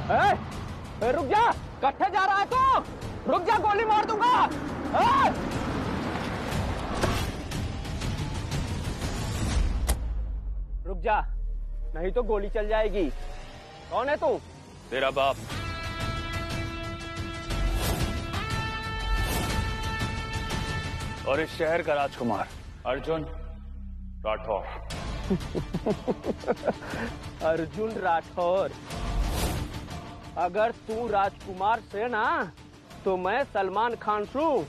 रुक जा, कट्ठे जा रहा है तू? रुक जा, गोली मार दूंगा। रुक जा, नहीं तो गोली चल जाएगी। कौन है तू? तेरा बाप। और इस शहर का राजकुमार अर्जुन राठौर। अर्जुन राठौर? अगर तू राजकुमार से ना, तो मैं सलमान खान हूँ।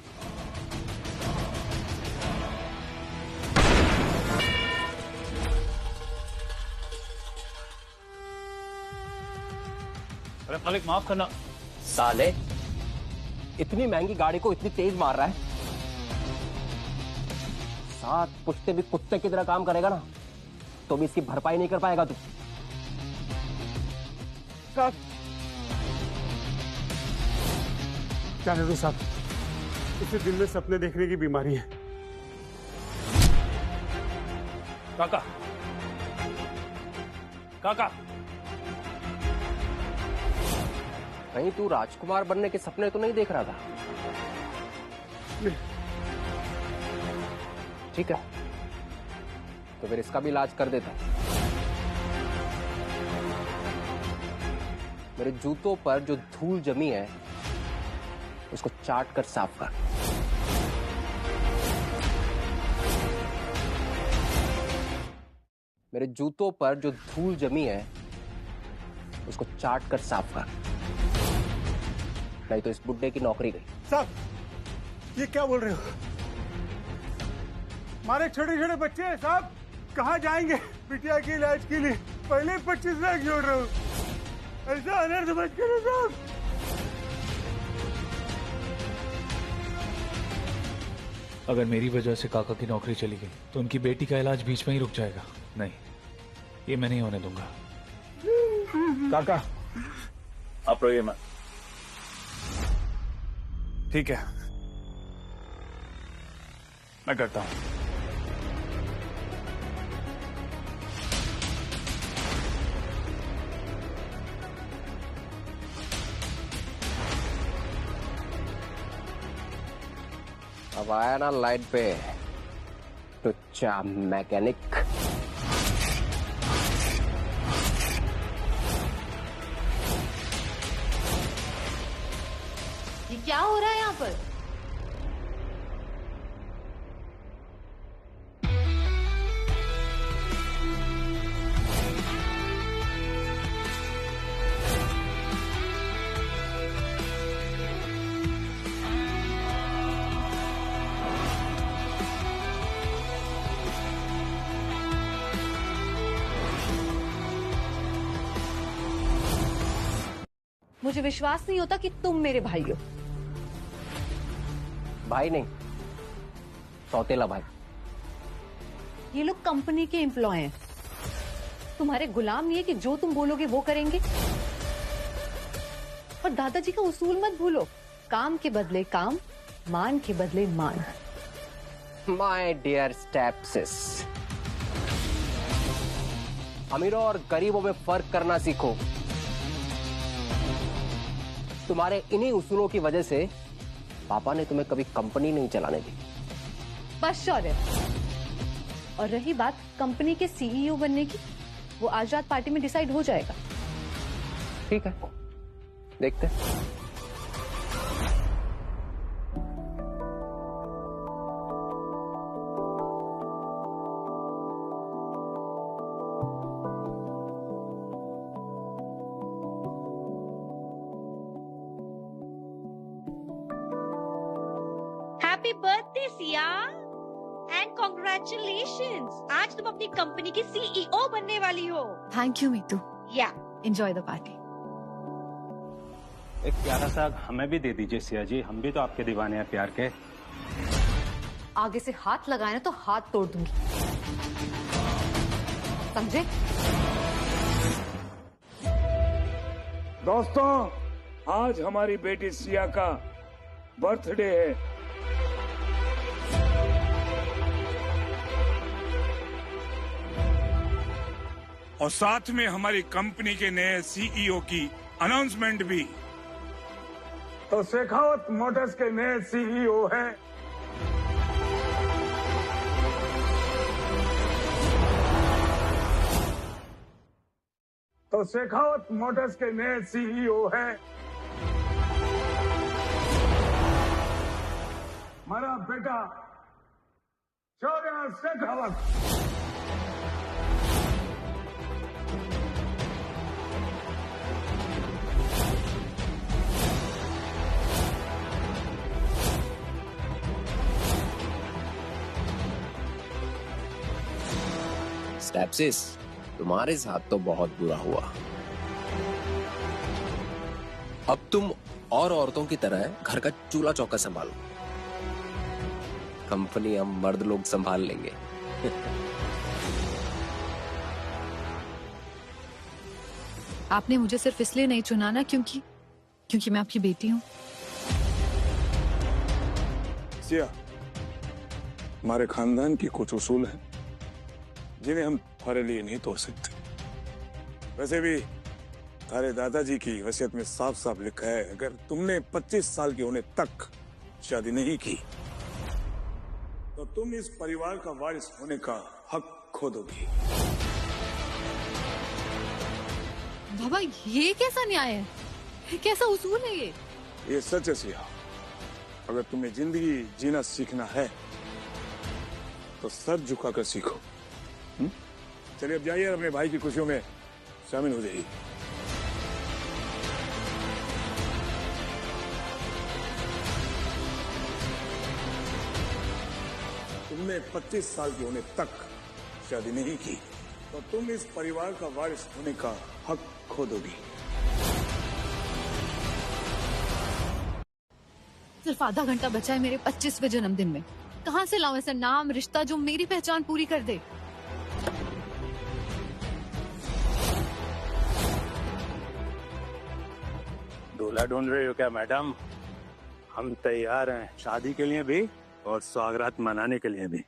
अरे मालिक माफ करना। साले, इतनी महंगी गाड़ी को इतनी तेज मार रहा है, 7 पुश्ते भी कुत्ते की तरह काम करेगा ना, तो भी इसकी भरपाई नहीं कर पाएगा तू। साहब, क्या नेहरू साहब, इसे दिल में सपने देखने की बीमारी है। काका, काका, कहीं तू राजकुमार बनने के सपने तो नहीं देख रहा था? ठीक है, तो फिर इसका भी इलाज कर देता। मेरे जूतों पर जो धूल जमी है उसको चाट कर साफ कर। मेरे जूतों पर जो धूल जमी है उसको चाट कर साफ कर, नहीं तो इस बुड्ढे की नौकरी गई। साहब, ये क्या बोल रहे हो? हमारे छोटे छोटे बच्चे हैं साहब, कहाँ जाएंगे बिटिया के इलाज के लिए? पहले 25 लाख जोड़ रहा हूँ, ऐसा अनर्थ मत करो साहब। अगर मेरी वजह से काका की नौकरी चली गई तो उनकी बेटी का इलाज बीच में ही रुक जाएगा। नहीं, ये मैं नहीं होने दूंगा। काका, आप रोइए मत। ठीक है, मैं करता हूं। अब आया ना लाइट पे टुच्चा मैकेनिक। ये क्या हो रहा है यहाँ पर? मुझे विश्वास नहीं होता कि तुम मेरे भाई हो। भाई नहीं, सौतेला भाई। ये लोग कंपनी के एम्प्लॉय हैं, तुम्हारे गुलाम नहीं है कि जो तुम बोलोगे वो करेंगे। और दादाजी का उसूल मत भूलो, काम के बदले काम, मान के बदले मान। माय डियर स्टेप्सिस, अमीरों और गरीबों में फर्क करना सीखो। तुम्हारे इन्हीं उसूलों की वजह से पापा ने तुम्हें कभी कंपनी नहीं चलाने दी। बस शौर्य। और रही बात कंपनी के सीईओ बनने की, वो आज रात पार्टी में डिसाइड हो जाएगा। ठीक है, देखते हैं। Happy birthday Siya and congratulations, आज तुम अपनी कंपनी की सीईओ बनने वाली हो। Thank you Meetu. या एंजॉय द पार्टी। एक प्यारा सा हमें भी दे दीजिए सिया जी, हम भी तो आपके दीवाने हैं प्यार के। आगे से हाथ लगाए ना तो हाथ तोड़ दूंगी, समझे? दोस्तों, आज हमारी बेटी सिया का बर्थडे है। और साथ में हमारी कंपनी के नए सीईओ की अनाउंसमेंट भी। तो शेखावत मोटर्स के नए सीईओ हैं शेखावत मोटर्स के नए सीईओ हैं हमारा बेटा शौर्य शेखावत। स्टैप्सिस, तुम्हारे साथ तो बहुत बुरा हुआ। अब तुम और औरतों की तरह घर का चूल्हा चौका संभालो। कंपनी हम मर्द लोग संभाल लेंगे। आपने मुझे सिर्फ इसलिए नहीं चुना ना क्योंकि मैं आपकी बेटी हूँ। सिया, हमारे खानदान की कुछ उसूल हैं जिन्हें हम तुम्हारे लिए नहीं तोड़ सकते। वैसे भी तुम्हारे दादाजी की वसीयत में साफ साफ लिखा है, अगर तुमने 25 साल के होने तक शादी नहीं की तो तुम इस परिवार का वारिस होने का हक खो दोगी। बाबा, ये कैसा न्याय है? कैसा उसूल है ये सच है सिया। अगर तुम्हें जिंदगी जीना सीखना है तो सर झुकाकर सीखो। चलिए अब जाइए, अपने भाई की खुशियों में शामिल हो जाइए। तुमने 25 साल के होने तक शादी नहीं की तो तुम इस परिवार का वारिस होने का हक खो दोगी। सिर्फ आधा घंटा बचा है मेरे 25वें जन्मदिन में। कहाँ से लाऊं ऐसा नाम रिश्ता जो मेरी पहचान पूरी कर दे? दूल्हा ढूंढ रही हो क्या मैडम? हम तैयार हैं शादी के लिए भी और स्वागत मनाने के लिए भी।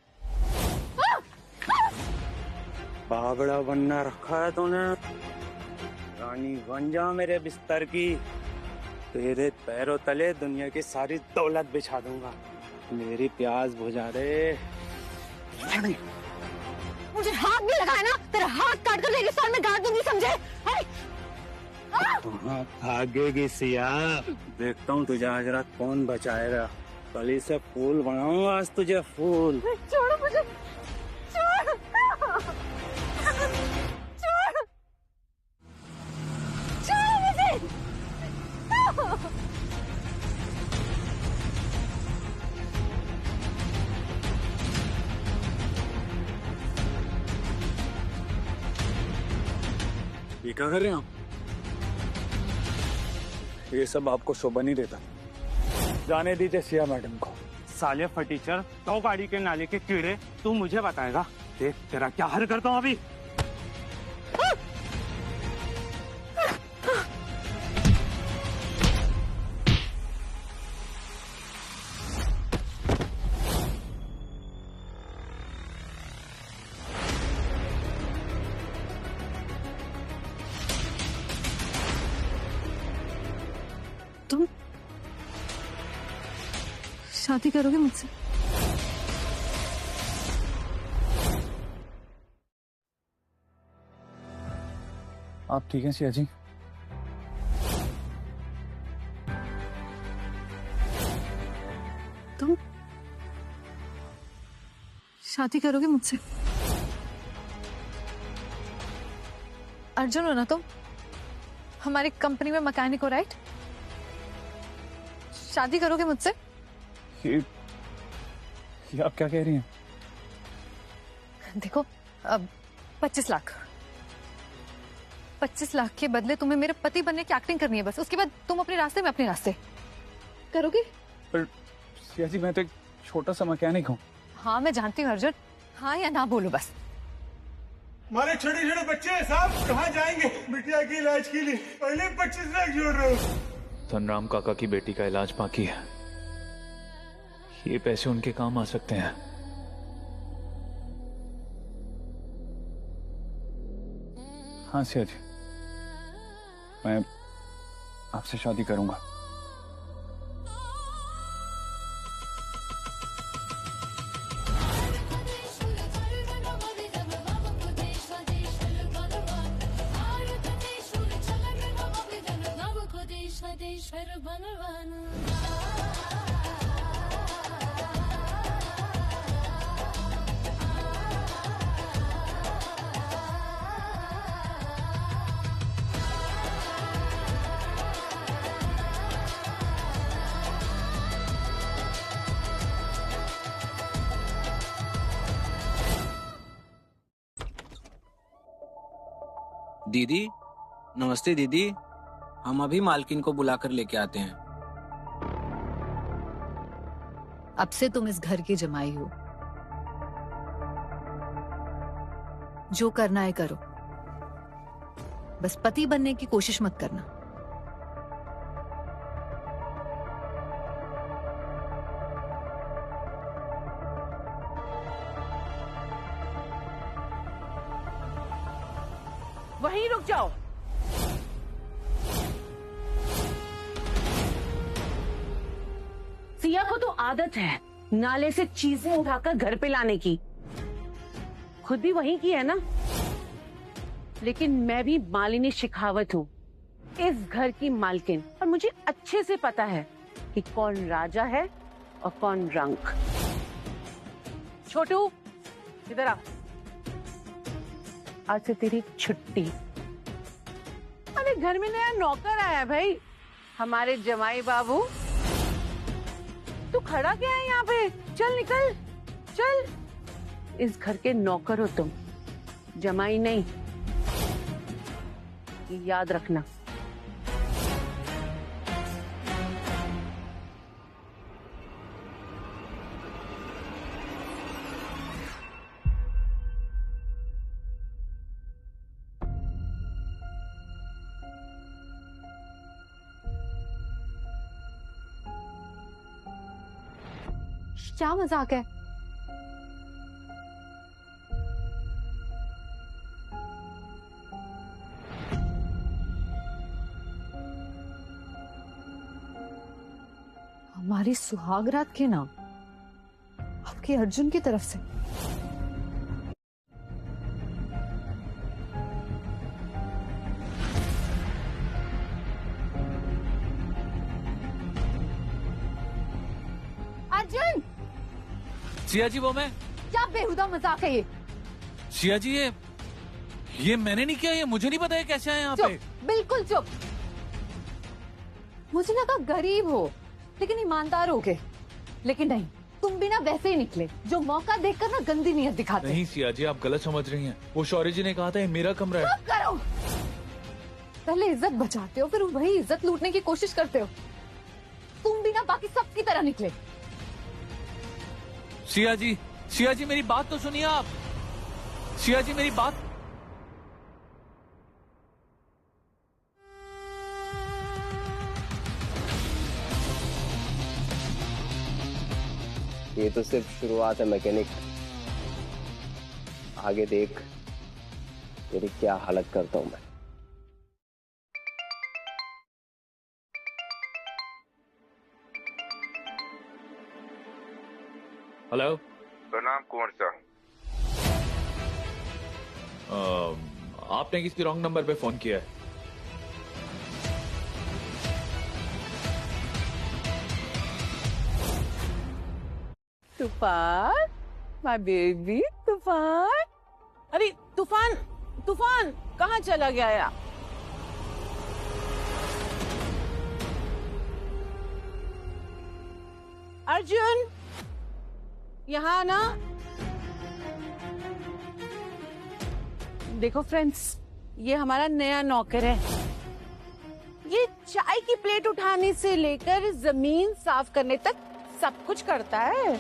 बावड़ा बनना रखा है तूने। रानी बन जा मेरे बिस्तर की। तेरे पैरों तले दुनिया की सारी दौलत बिछा दूंगा। मेरी प्यास बुझा दे। मुझे हाथ भी लगाया ना, तेरा हाथ काट कर रेगिस्तान में गाड़ दूंगी, समझे? भागेगी सिया। देखता हूँ तुझे आज रात कौन बचाएगा। कली से फूल बनाऊंगा आज तुझे, फूल। छोड़ो मुझे, छोड़, छोड़, छोड़ मुझे। ये क्या कर रहे हैं आप? ये सब आपको शोभा नहीं देता। जाने दीजिए सिया मैडम को। साले फटीचर, तो गाड़ी के नाले के कीड़े, तू मुझे बताएगा। देख तेरा क्या हल करता हूँ अभी। तुम शादी करोगे मुझसे? आप ठीक हैं सिया जी? तुम शादी करोगे मुझसे? अर्जुन हो ना तुम? हमारी कंपनी में मैकेनिक हो, राइट? शादी करोगे मुझसे? ये आप क्या कह रही हैं? देखो, अब 25 लाख के बदले तुम्हें मेरे पति बनने की एक्टिंग करनी है बस। उसके बाद तुम अपने रास्ते में अपने रास्ते। करोगे? पर सिया जी, मैं तो एक छोटा सा मैकेनिक हूँ। हाँ मैं जानती हूँ अर्जुन, हाँ या ना बोलो बस। हमारे छोटे छोटे बच्चे हैं साहब, कहाँ जाएंगे बिटिया के इलाज के लिए? पहले 25 लाख जोड़ रहा हूँ। धनराम काका की बेटी का इलाज बाकी है। ये पैसे उनके काम आ सकते हैं। हाँ सिया जी, आपसे शादी करूंगा। दीदी, नमस्ते दीदी। हम अभी मालकिन को बुलाकर लेके आते हैं। अब से तुम इस घर की जमाई हो, जो करना है करो, बस पति बनने की कोशिश मत करना। वहीं रुक जाओ। सिया को तो आदत है नाले से चीजें उठाकर घर पे लाने की, खुद भी वहीं की है ना। लेकिन मैं भी मालिनी शेखावत हूँ, इस घर की मालकिन, और मुझे अच्छे से पता है कि कौन राजा है और कौन रंक। छोटू इधर आ, आज से तेरी छुट्टी। अरे घर में नया नौकर आया भाई, हमारे जमाई बाबू। तू खड़ा क्या है यहाँ पे? चल निकल, चल। इस घर के नौकर हो तुम, जमाई नहीं, ये याद रखना। क्या मजाक है? हमारी सुहागरात के नाम आपके अर्जुन की तरफ से? अर्जुन! सिया जी वो मैं। क्या बेहुदा मजाक है ये? सिया जी ये मैंने नहीं किया, ये मुझे नहीं पता है कैसे आए यहाँ पे। बिल्कुल चुप। मुझे लगा गरीब हो लेकिन ईमानदार हो गए, लेकिन नहीं, तुम भी ना वैसे ही निकले जो मौका देखकर ना गंदी नीयत दिखाते। नहीं सिया जी, आप गलत समझ रही हैं। वो शौर्य जी ने कहा था ये मेरा कमरा है। चुप करो। पहले इज्जत बचाते हो, फिर वही इज्जत लूटने की कोशिश करते हो। तुम भी ना बाकी सबकी तरह निकले। सिया जी मेरी बात तो सुनिए आप। सिया जी मेरी बात। ये तो सिर्फ शुरुआत है मैकेनिक, आगे देख तेरी क्या हालत करता हूं मैं। हेलो, प्रणाम कुंवर साहब। आपने किसी रॉन्ग नंबर पे फोन किया है। तूफान, माय बेबी तूफान। अरे तूफान, तूफान कहाँ चला गया यार? अर्जुन यहाँ ना। देखो फ्रेंड्स, ये हमारा नया नौकर है। ये चाय की प्लेट उठाने से लेकर जमीन साफ करने तक सब कुछ करता है।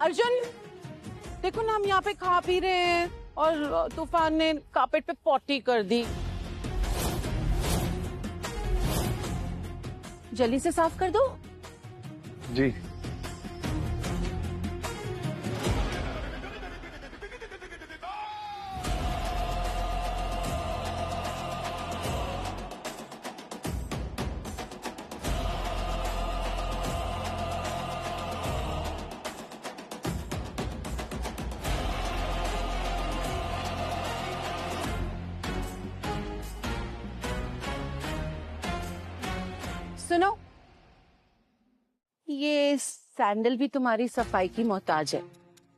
अर्जुन देखो ना, हम यहाँ पे खा पी रहे हैं और तूफान ने कारपेट पे पॉटी कर दी। जल्दी से साफ कर दो। जी। सुनो, ये सैंडल भी तुम्हारी सफाई की मोहताज है,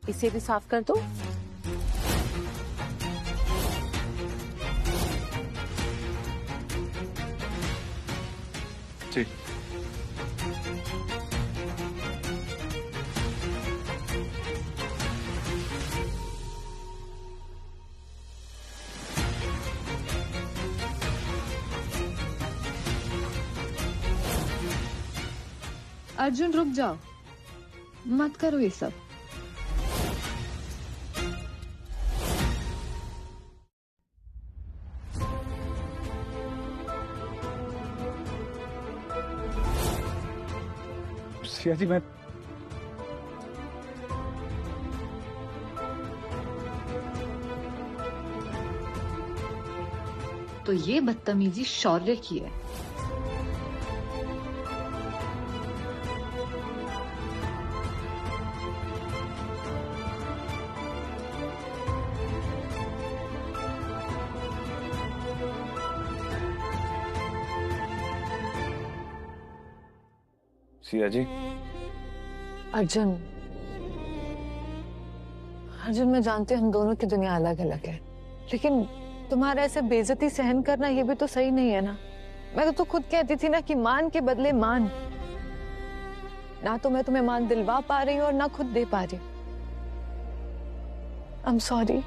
इसे भी साफ कर दो। जी। अर्जुन रुक जाओ, मत करो ये सब। सिया जी, मैं तो ये बदतमीजी शौर्य की है। सिया जी। अर्जुन, अर्जुन मैं जानती हूँ हम दोनों की दुनिया अलग अलग है, लेकिन तुम्हारा ऐसे बेइज्जती सहन करना ये भी तो सही नहीं है ना। मैं तो खुद कहती थी ना कि मान के बदले मान, ना तो मैं तुम्हें मान दिलवा पा रही हूँ और ना खुद दे पा रही। आई एम सॉरी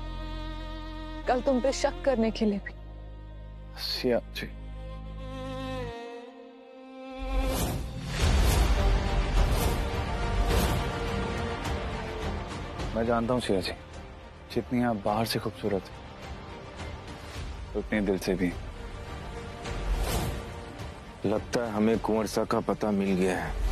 कल तुम पे शक करने के लिए भी। सिया जी, मैं जानता हूँ सिया जी, जितनी आप बाहर से खूबसूरत उतनी दिल से भी। लगता है हमें कुंवर सा का पता मिल गया है।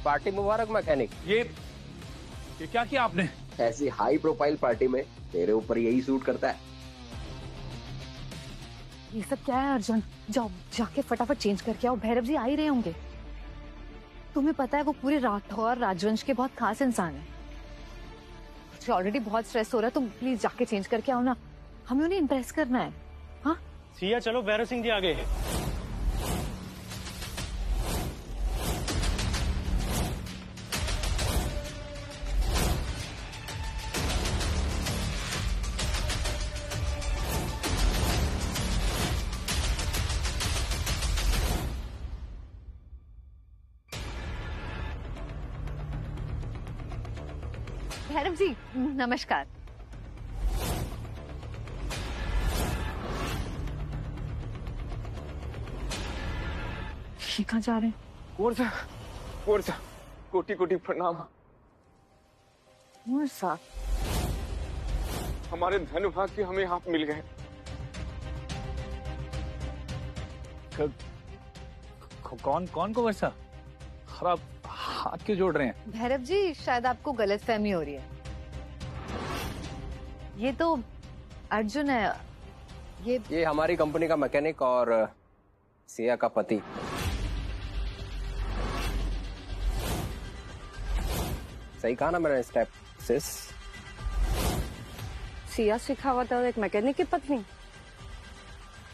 पार्टी मुबारक मैकेनिक। ये क्या किया आपने? ऐसी हाई प्रोफाइल पार्टी में तेरे ऊपर यही सूट करता है। ये सब क्या है अर्जुन? जाओ जाके फटाफट चेंज करके आओ, भैरव जी आ ही रहे होंगे। तुम्हें पता है वो पूरे राठौर राजवंश के बहुत खास इंसान है। मुझे ऑलरेडी बहुत स्ट्रेस हो रहा है, तुम प्लीज जाके चेंज करके आओ ना, हमें उन्हें इम्प्रेस करना है। हाँ सिया चलो, भैरव सिंह जी आ गए हैं। भैरव जी नमस्कार। ये कहाँ जा रहे हैं? कुंवर सा, कोटि कोटि प्रणाम। कुंवर सा, हमारे धन भाग्य हमें आप मिल गए। कौन कौन को वर्षा? खराब हाथ क्यों जोड़ रहे हैं? भैरव जी शायद आपको गलतफहमी हो रही है। ये तो अर्जुन है, ये हमारी कंपनी का मैकेनिक और सिया का पति। सही कहा ना मैंने स्टेप सिस? सिया शेखावत और एक मैकेनिक की पत्नी,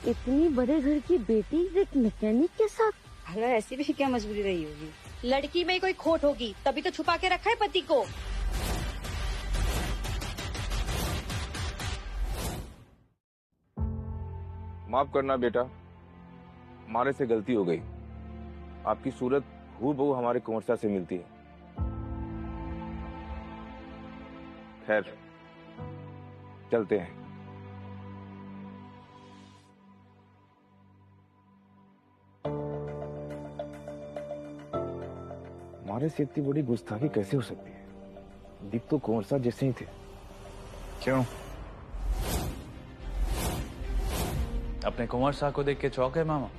इतनी बड़े घर की बेटी एक मैकेनिक के साथ। हेलो, ऐसी भी क्या मजबूरी रही होगी? लड़की में कोई खोट होगी तभी तो छुपा के रखा है पति को। माफ करना बेटा, हमारे से गलती हो गई। आपकी सूरत हूबहू हमारे कुंवर सा से मिलती है। खैर चलते हैं। हमारे से इतनी बड़ी गुस्ताखी कैसे हो सकती है? दिख तो कुंवर सा जैसे ही थे। क्यों? अपने कुंवर साहब को देख के चौंक है मामा?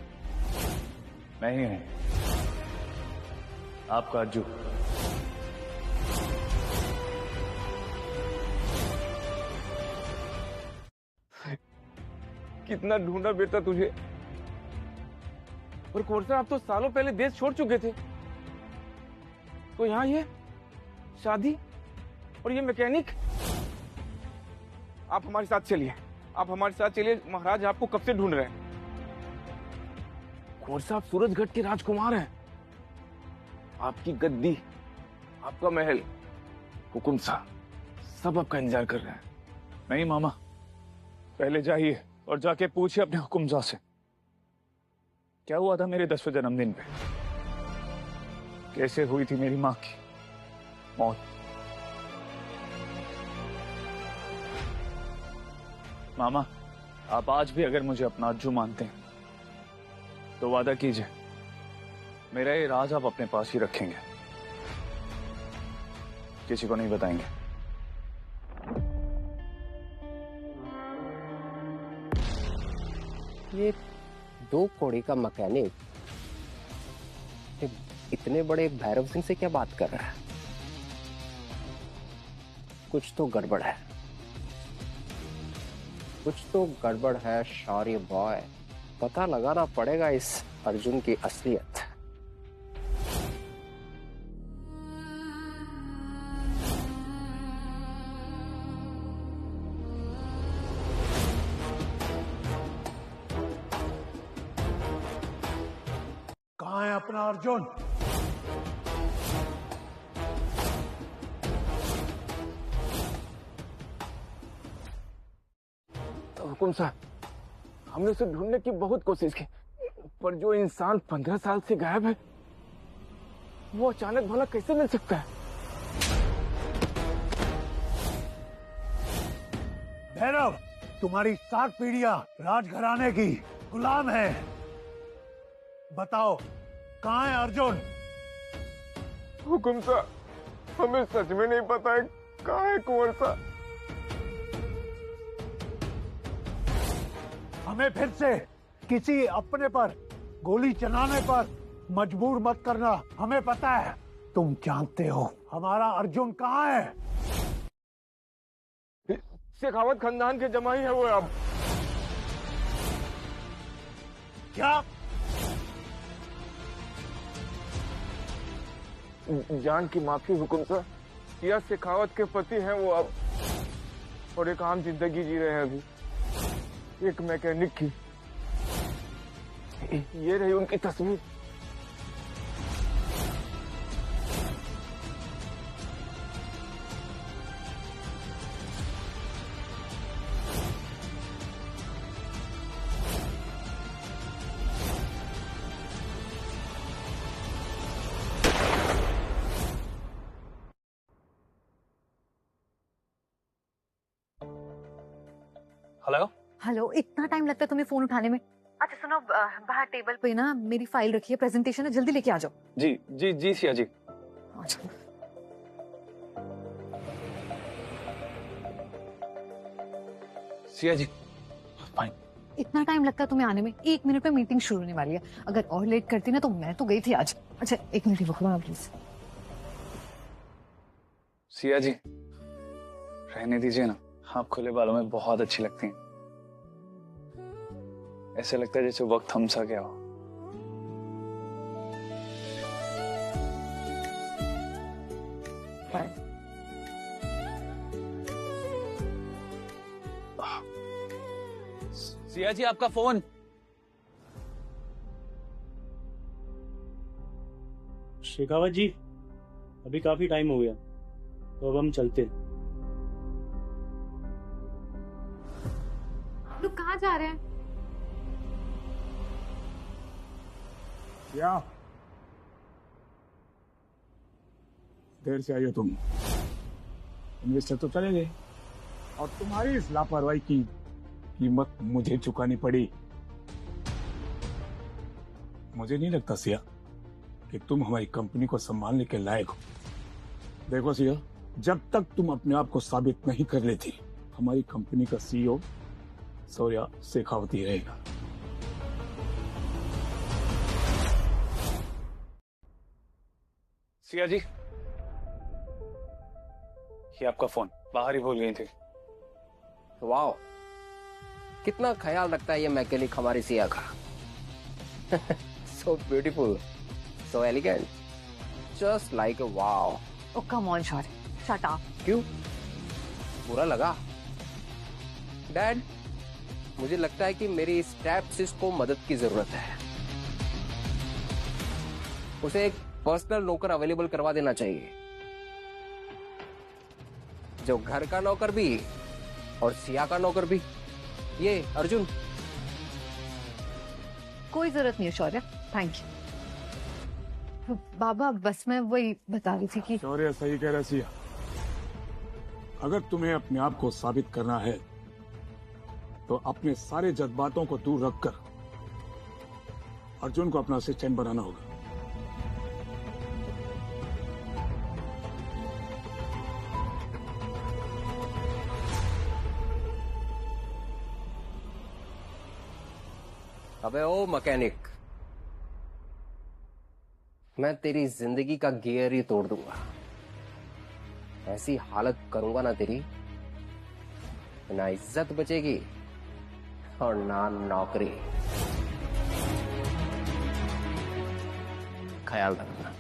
नहीं है, आपका अर्जुन। कितना ढूंढा बेटा तुझे। और कुंवर साहब, आप तो सालों पहले देश छोड़ चुके थे, तो यहाँ ये शादी और ये मैकेनिक। आप हमारे साथ चलिए, आप हमारे साथ चलिए। महाराज आपको कब से ढूंढ रहे हैं। कुंवर साहब सूरजगढ़ के राजकुमार हैं। आपकी गद्दी, आपका महल, हुकुम साहब सब आपका इंतजार कर रहे हैं। नहीं मामा, पहले जाइए और जाके पूछिए अपने हुकुमजा से क्या हुआ था मेरे 10वें जन्मदिन पे, कैसे हुई थी मेरी माँ की मौत। मामा, आप आज भी अगर मुझे अपना अज्जू मानते हैं तो वादा कीजिए मेरा ये राज आप अपने पास ही रखेंगे, किसी को नहीं बताएंगे। ये 2 कौड़ी का मैकेनिक इतने बड़े भैरव सिंह से क्या बात कर रहा है? कुछ तो गड़बड़ है, कुछ तो गड़बड़ है शौर्य बॉय। पता लगाना पड़ेगा इस अर्जुन की असलियत। कहाँ है अपना अर्जुन? हुकुम साहब, हमने उसे ढूंढने की बहुत कोशिश की, पर जो इंसान 15 साल से गायब है वो अचानक भला कैसे मिल सकता है। भैरव, तुम्हारी 7 पीढ़ियां राजघराने की गुलाम है। बताओ कहाँ है अर्जुन? हुकुम साहब, हमें सच में नहीं पता है कहाँ है कुंवर साहब। हमें फिर से किसी अपने पर गोली चलाने पर मजबूर मत करना। हमें पता है, तुम जानते हो हमारा अर्जुन कहाँ है। शेखावत खानदान के जमाई है वो। अब क्या? जान की माफी हुकुम साहब, यह शेखावत के पति हैं वो अब, और एक आम जिंदगी जी रहे हैं अभी, एक मैकेनिक की। ये रही उनकी तस्वीर। हेलो हेलो, इतना टाइम लगता है तुम्हें फोन उठाने में? अच्छा सुनो, बाहर टेबल पे ना मेरी फाइल रखी है, प्रेजेंटेशन है, जल्दी लेके आ जाओ। जी जी जी सिया जी। अच्छा। सिया जी फाइन। इतना टाइम लगता है तुम्हें आने में? 1 मिनट में मीटिंग शुरू होने वाली है, अगर और लेट करती ना तो मैं तो गई थी आज। अच्छा 1 मिनट रुको प्लीज। सिया जी रहने दीजिए ना, आप खुले बालों में बहुत अच्छी लगती हैं। ऐसे लगता है जैसे वक्त थम सा गया हो। सिया जी आपका फोन। शेखावत जी, अभी काफी टाइम हो गया, तो अब हम चलते हैं। लोग कहाँ जा रहे हैं? क्या देर से आई हो तुम? इन्वेस्टर तो चले गए और तुम्हारी इस लापरवाही की कीमत मुझे चुकानी पड़ी। मुझे नहीं लगता सिया कि तुम हमारी कंपनी को संभालने के लायक हो। देखो सिया, जब तक तुम अपने आप को साबित नहीं कर लेती, हमारी कंपनी का सीईओ शौर्य शेखावत ही रहेगा। सिया जी ये आपका फोन, बाहर ही भूल गई थी। वाह, कितना ख्याल रखता है ये मैकेनिक हमारी सिया का। So beautiful, so elegant, just like a wow. Oh come on, Shaurya, shut up. क्यों, बुरा लगा? डैड, मुझे लगता है कि मेरी स्टेप सिस को मदद की जरूरत है। उसे एक पर्सनल नौकर अवेलेबल करवा देना चाहिए, जो घर का नौकर भी और सिया का नौकर भी। ये अर्जुन। कोई जरूरत नहीं है शौर्य, थैंक यू। बाबा बस मैं वही बता रही थी कि शौर्य सही कह रहा सिया, अगर तुम्हें अपने आप को साबित करना है तो अपने सारे जज्बातों को दूर रखकर अर्जुन को अपना असिस्टेंट बनाना होगा। अबे ओ मैकेनिक, मैं तेरी जिंदगी का गियर ही तोड़ दूंगा। ऐसी हालत करूंगा ना तेरी, ना इज्जत बचेगी और ना नौकरी। ख्याल रखना।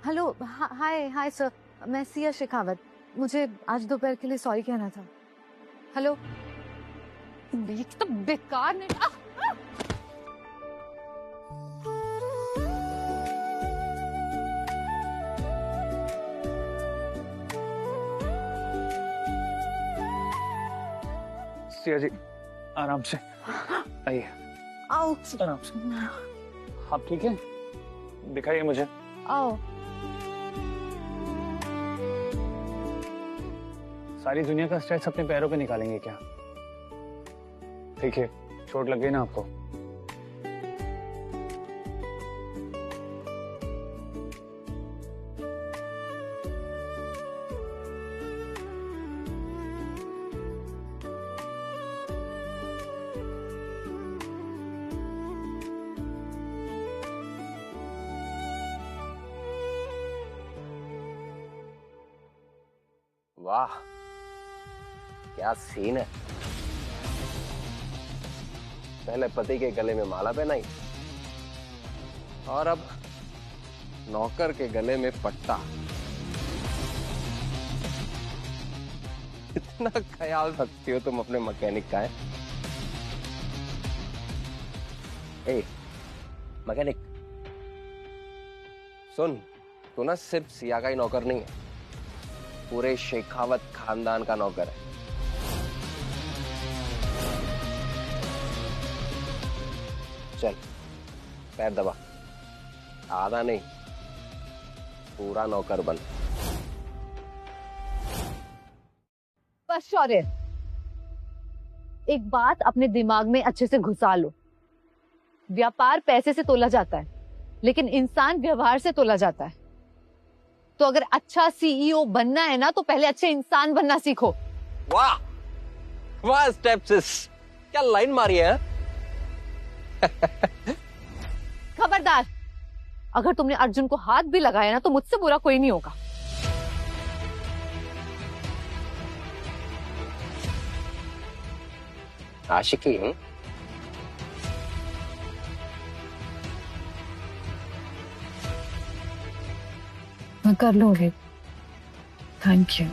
हेलो, हाय हाय सर, मैं सिया शेखावत। मुझे आज दोपहर के लिए सॉरी कहना था। हेलो, ये तो बेकार नेट। सिया जी आराम से आइए। आओ आराम से। आप ठीक है? दिखाइए मुझे। आओ। सारी दुनिया का स्ट्रेस अपने पैरों पे निकालेंगे क्या? ठीक है, चोट लग गई ना आपको? वाह, क्या सीन है। पहले पति के गले में माला पहनाई और अब नौकर के गले में पट्टा। इतना ख्याल रखती हो तुम अपने मैकेनिक का। है ए मैकेनिक, सुन, तू ना सिर्फ सिया का ही नौकर नहीं है, पूरे शेखावत खानदान का नौकर है। चल पैर दबा, आधा नहीं पूरा नौकर बन। बस शौर्य, एक बात अपने दिमाग में अच्छे से घुसा लो। व्यापार पैसे से तोला जाता है, लेकिन इंसान व्यवहार से तोला जाता है। तो अगर अच्छा सीईओ बनना है ना, तो पहले अच्छे इंसान बनना सीखो। वाह वाह स्टेप्सिस, क्या लाइन मारी है। खबरदार, अगर तुमने अर्जुन को हाथ भी लगाया ना, तो मुझसे बुरा कोई नहीं होगा। आशिकी हूं। मैं कर लूंगी, थैंक यू।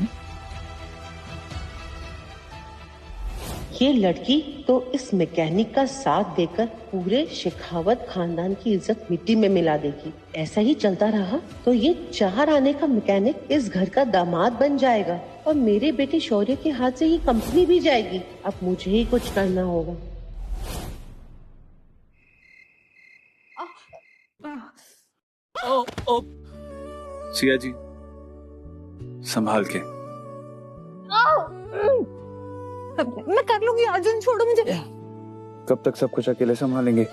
ये लड़की तो इस मैकेनिक का साथ देकर पूरे शेखावत खानदान की इज्जत मिट्टी में मिला देगी। ऐसा ही चलता रहा तो ये 4 आने का मैकेनिक इस घर का दामाद बन जाएगा और मेरे बेटे शौर्य के हाथ से ये कंपनी भी जाएगी। अब मुझे ही कुछ करना होगा। सिया जी संभाल के। मैं कर लूंगी, अर्जुन छोड़ो मुझे। कब तक सब कुछ अकेले संभालेंगे?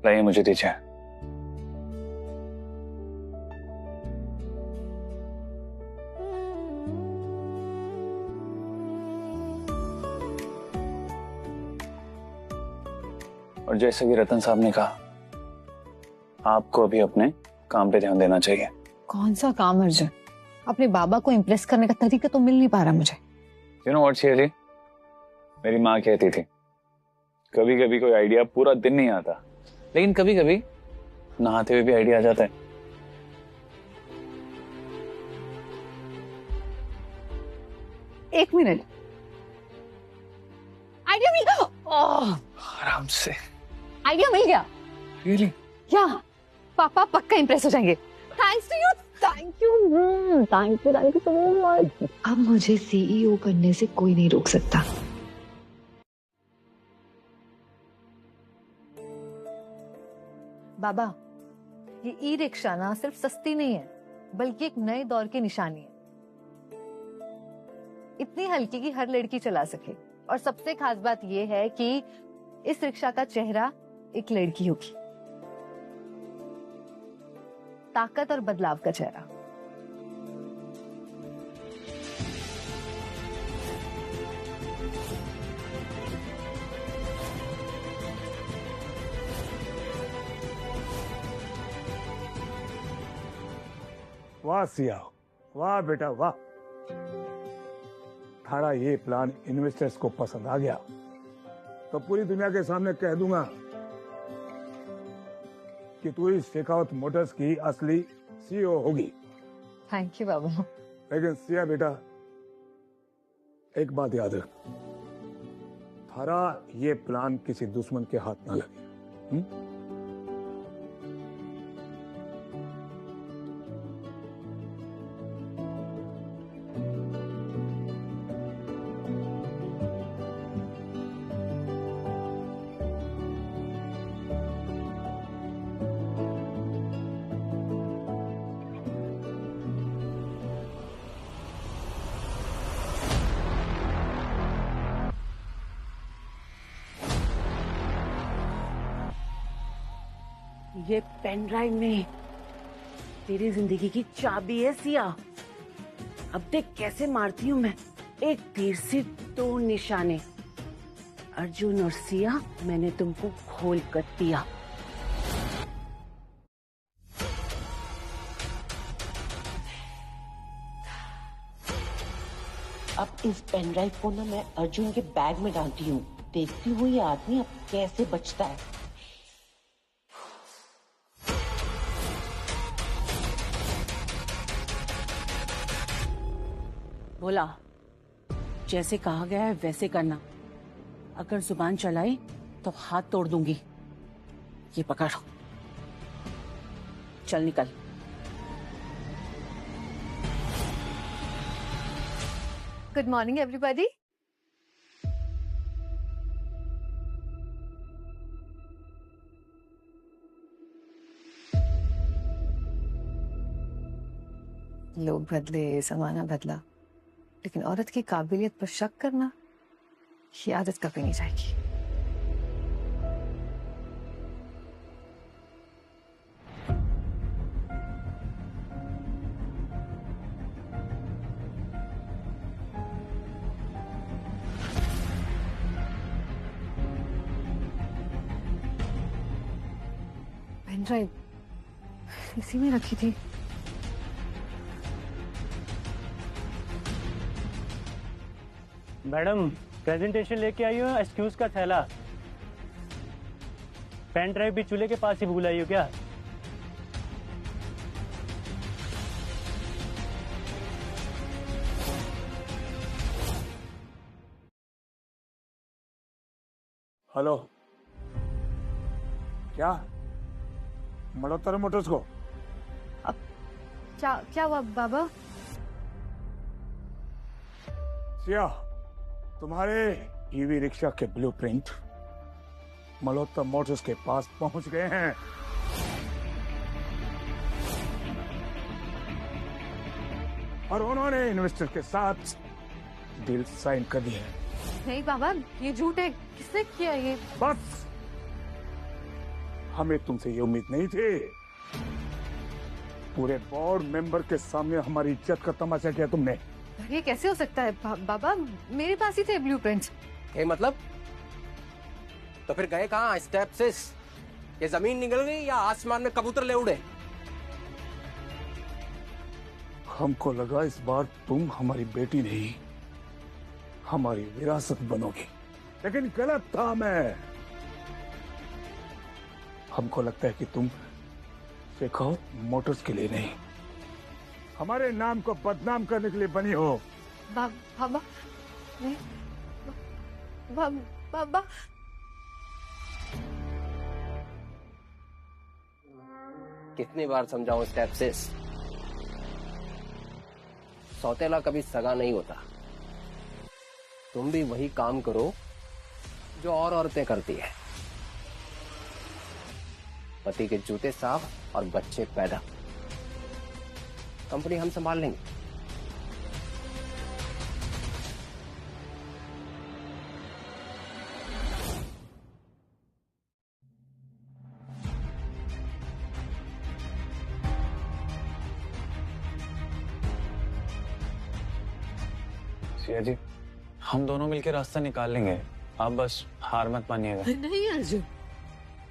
लाइए मुझे दीजिए। और जैसे कि रतन साहब ने कहा, आपको अभी अपने काम पे ध्यान देना चाहिए। कौन सा काम अर्जुन? अपने बाबा को इम्प्रेस करने का तरीका तो मिल नहीं पा रहा मुझे। You know what, शेरी? मेरी माँ कहती थी, कभी कभी कोई आइडिया पूरा दिन नहीं आता, लेकिन कभी कभी नहाते हुए भी आइडिया आ जाता है। एक मिनट, आइडिया मिल गया। ओह, आराम से। आइडिया मिल गया। Really? क्या पापा पक्का इम्प्रेस हो जाएंगे। Thanks to you, thank you, thank you so much. अब मुझे सीईओ बनने से कोई नहीं रोक सकता। बाबा, ये ई रिक्शा ना सिर्फ सस्ती नहीं है, बल्कि एक नए दौर की निशानी है। इतनी हल्की कि हर लड़की चला सके, और सबसे खास बात ये है कि इस रिक्शा का चेहरा एक लड़की होगी। ताकत और बदलाव का चेहरा। वाह सिया, वाह बेटा वाह। थारा ये प्लान इन्वेस्टर्स को पसंद आ गया तो पूरी दुनिया के सामने कह दूंगा कि तू इस शेखावत मोटर्स की असली सीईओ होगी। थैंक यू बाबा। लेकिन सिया बेटा, एक बात याद रख, थारा ये प्लान किसी दुश्मन के हाथ ना लगे। ये पेन ड्राइव में तेरी जिंदगी की चाबी है सिया। अब देख कैसे मारती हूँ मैं, एक तीर से दो निशाने। अर्जुन और सिया, मैंने तुमको खोल कर दिया। अब इस पेन ड्राइव को ना मैं अर्जुन के बैग में डालती हूँ। देखती हूँ ये आदमी अब कैसे बचता है। बोला, जैसे कहा गया है वैसे करना। अगर जुबान चलाई तो हाथ तोड़ दूंगी। ये पकड़, चल निकल। Good morning everybody. लोग बदले, जमाना बदला, लेकिन औरत की काबिलियत पर शक करना, ये आदत कभी नहीं जाएगी। पेन ड्राइव इसी में रखी थी। मैडम, प्रेजेंटेशन लेके आई हो, एक्सक्यूज का थैला। पेन ड्राइव भी चूल्हे के पास ही भूल आई हो क्या? हेलो, क्या मल्होत्रा मोटर्स को? अब क्या हुआ बाबा? सिया, तुम्हारे ईवी रिक्शा के ब्लूप्रिंट मल्होत्रा मोटर्स के पास पहुंच गए हैं। और उन्होंने इन्वेस्टर के साथ डील साइन कर दी है। नहीं बाबा, ये झूठ है। किसने किया ये? बस हमें तुमसे ये उम्मीद नहीं थी। पूरे बोर्ड मेंबर के सामने हमारी इज्जत का तमाशा किया तुमने। ये कैसे हो सकता है बाबा, मेरे पास ही थे ब्लूप्रिंट्स। ये मतलब? तो फिर गए कहाँ स्टेप सिस? ये जमीन निकल गई या आसमान में कबूतर ले उड़े? हमको लगा इस बार तुम हमारी बेटी नहीं, हमारी विरासत बनोगी, लेकिन गलत था मैं। हमको लगता है कि तुम शेखावत मोटर्स के लिए नहीं, हमारे नाम को बदनाम करने के लिए बनी हो। बाबा नहीं, बाबा कितनी बार समझाऊं स्टेप सिस? सौतेला कभी सगा नहीं होता। तुम भी वही काम करो जो और औरतें करती है, पति के जूते साफ और बच्चे पैदा। कंपनी हम संभाल लेंगे। सिया जी, हम दोनों मिलकर रास्ता निकाल लेंगे, आप बस हार मत मानिएगा। नहीं अर्जुन,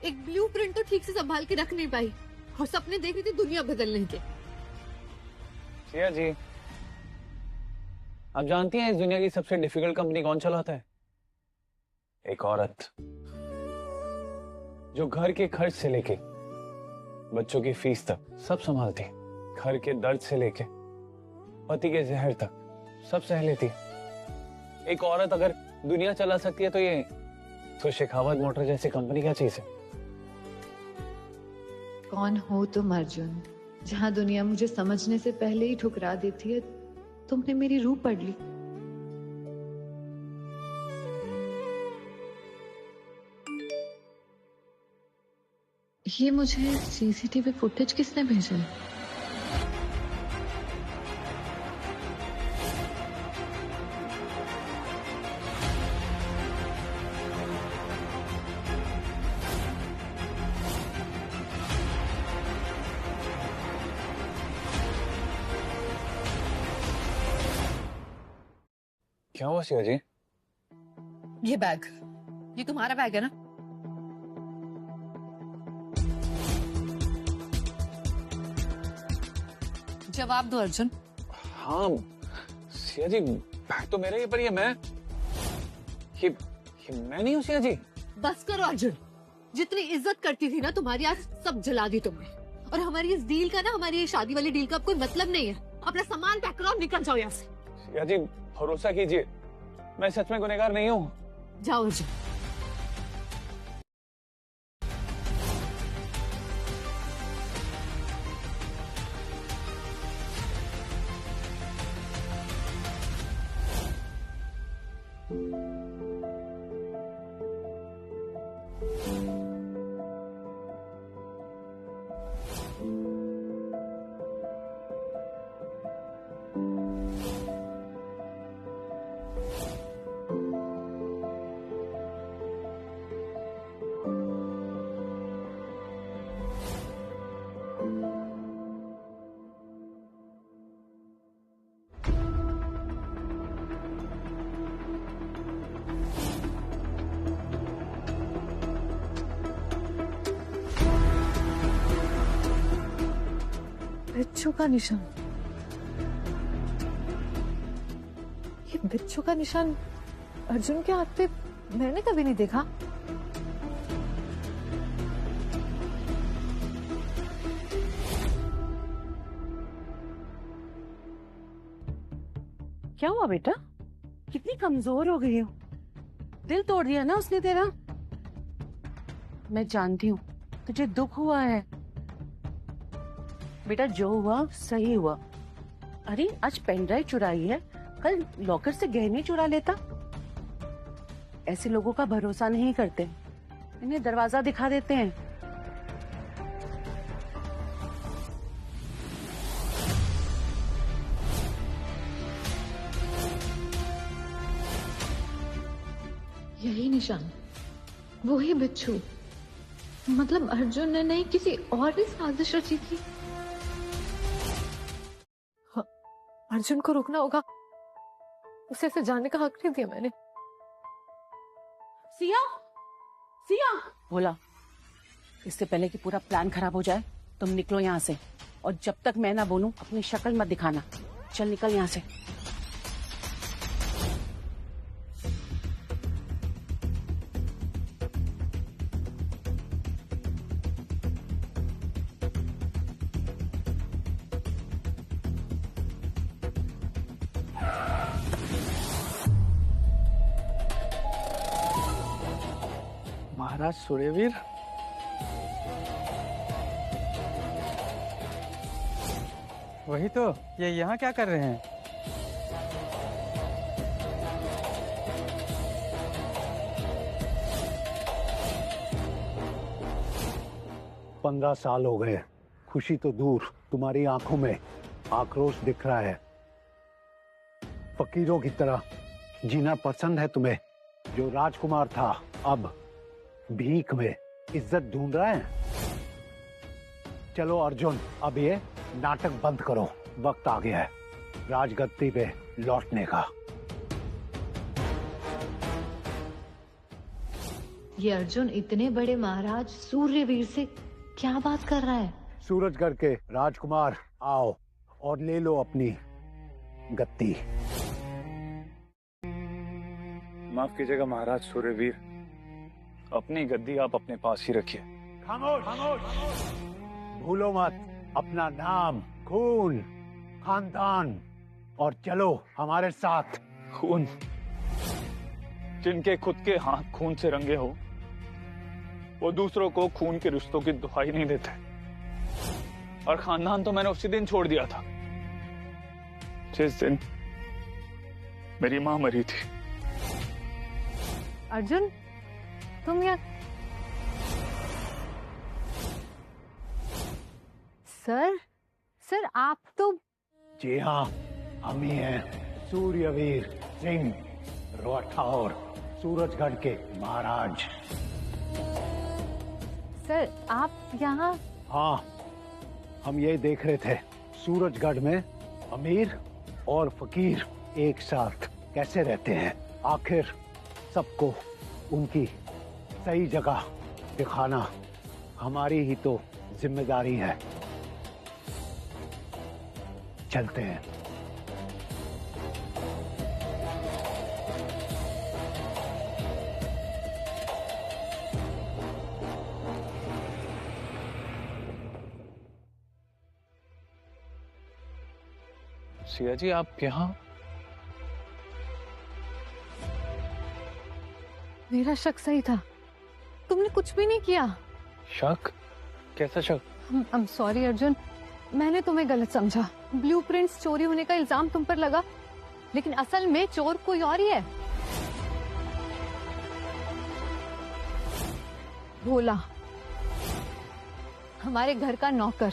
एक ब्लूप्रिंट तो ठीक से संभाल के रख नहीं पाई और सपने देख रही थी दुनिया बदलने के। सिया जी, आप जानती हैं इस दुनिया की सबसे डिफिकल्ट कंपनी कौन चलाता है? एक औरत, जो घर के खर्च से लेके बच्चों की फीस तक सब संभालती है, घर के दर्द से लेके पति के जहर तक सब सह लेती है। एक औरत अगर दुनिया चला सकती है तो शेखावत मोटर जैसी कंपनी क्या चीज है? कौन हो तुम अर्जुन? जहाँ दुनिया मुझे समझने से पहले ही ठुकरा देती है, तुमने मेरी रूह पढ़ ली। ये मुझे सीसीटीवी फुटेज किसने भेजा है? क्या हुआ सिया जी? ये बैग, ये तुम्हारा बैग है ना? जवाब दो अर्जुन। हाँ सिया जी, बैग तो मेरा ही, पर ये मैं नहीं हूँ सिया जी। बस करो अर्जुन, जितनी इज्जत करती थी ना तुम्हारी, आज सब जला दी तुमने। और हमारी इस डील का ना, हमारी ये शादी वाली डील का अब कोई मतलब नहीं है। अपना सामान पैक करो और निकल जाओ यहाँ से। सिया जी भरोसा कीजिए, मैं सच में गुनहगार नहीं हूँ। जाओ अर्जुन। बिच्छू का निशान, ये बिच्छू का निशान अर्जुन के हाथ पे मैंने कभी नहीं देखा। क्या हुआ बेटा? कितनी कमजोर हो गई हो? दिल तोड़ दिया ना उसने तेरा? मैं जानती हूँ तुझे दुख हुआ है बेटा, जो हुआ सही हुआ। अरे आज पेन ड्राइव चुराई है, कल लॉकर से गहने चुरा लेता। ऐसे लोगों का भरोसा नहीं करते, इन्हें दरवाजा दिखा देते हैं। यही निशान, वही बिच्छू, मतलब अर्जुन ने नहीं किसी और भी साजिश रची थी? हाँ, अर्जुन को रुकना होगा, उसे ऐसे जाने का हक नहीं दिया मैंने। सिया, सिया बोला, इससे पहले कि पूरा प्लान खराब हो जाए तुम निकलो यहाँ से, और जब तक मैं ना बोलूं अपनी शक्ल मत दिखाना। चल निकल यहाँ से। महाराज सूर्यवीर, वही तो, ये यहाँ क्या कर रहे हैं? पंद्रह साल हो गए, खुशी तो दूर, तुम्हारी आंखों में आक्रोश दिख रहा है। फकीरों की तरह जीना पसंद है तुम्हें? जो राजकुमार था अब भीख में इज्जत ढूंढ रहा है। चलो अर्जुन, अब ये नाटक बंद करो, वक्त आ गया है राजगद्दी पे लौटने का। ये अर्जुन इतने बड़े महाराज सूर्यवीर से क्या बात कर रहा है? सूरजगढ़ के राजकुमार आओ और ले लो अपनी गद्दी। माफ कीजिएगा महाराज सूर्यवीर, अपनी गद्दी आप अपने पास ही रखिए। खामोश, खामोश। भूलो मत अपना नाम, खून, खानदान, और चलो हमारे साथ। खून? जिनके खुद के हाथ खून से रंगे हो, वो दूसरों को खून के रिश्तों की दुहाई नहीं देते। और खानदान तो मैंने उसी दिन छोड़ दिया था जिस दिन मेरी मां मरी थी। अर्जुन, तुम यहाँ? सर आप तो? जी हाँ, हम ही हैं सूर्यवीर सिंह राठौर, सूरजगढ़ के महाराज। सर आप यहाँ? हाँ, हम ये देख रहे थे सूरजगढ़ में अमीर और फकीर एक साथ कैसे रहते हैं। आखिर सबको उनकी सही जगह दिखाना हमारी ही तो जिम्मेदारी है। चलते हैं। सिया जी, आप यहाँ? मेरा शक सही था, तुमने कुछ भी नहीं किया। शक? कैसा शक? I'm sorry अर्जुन, मैंने तुम्हें गलत समझा। ब्लूप्रिंट्स चोरी होने का इल्जाम तुम पर लगा, लेकिन असल में चोर कोई और ही है। भोला, हमारे घर का नौकर।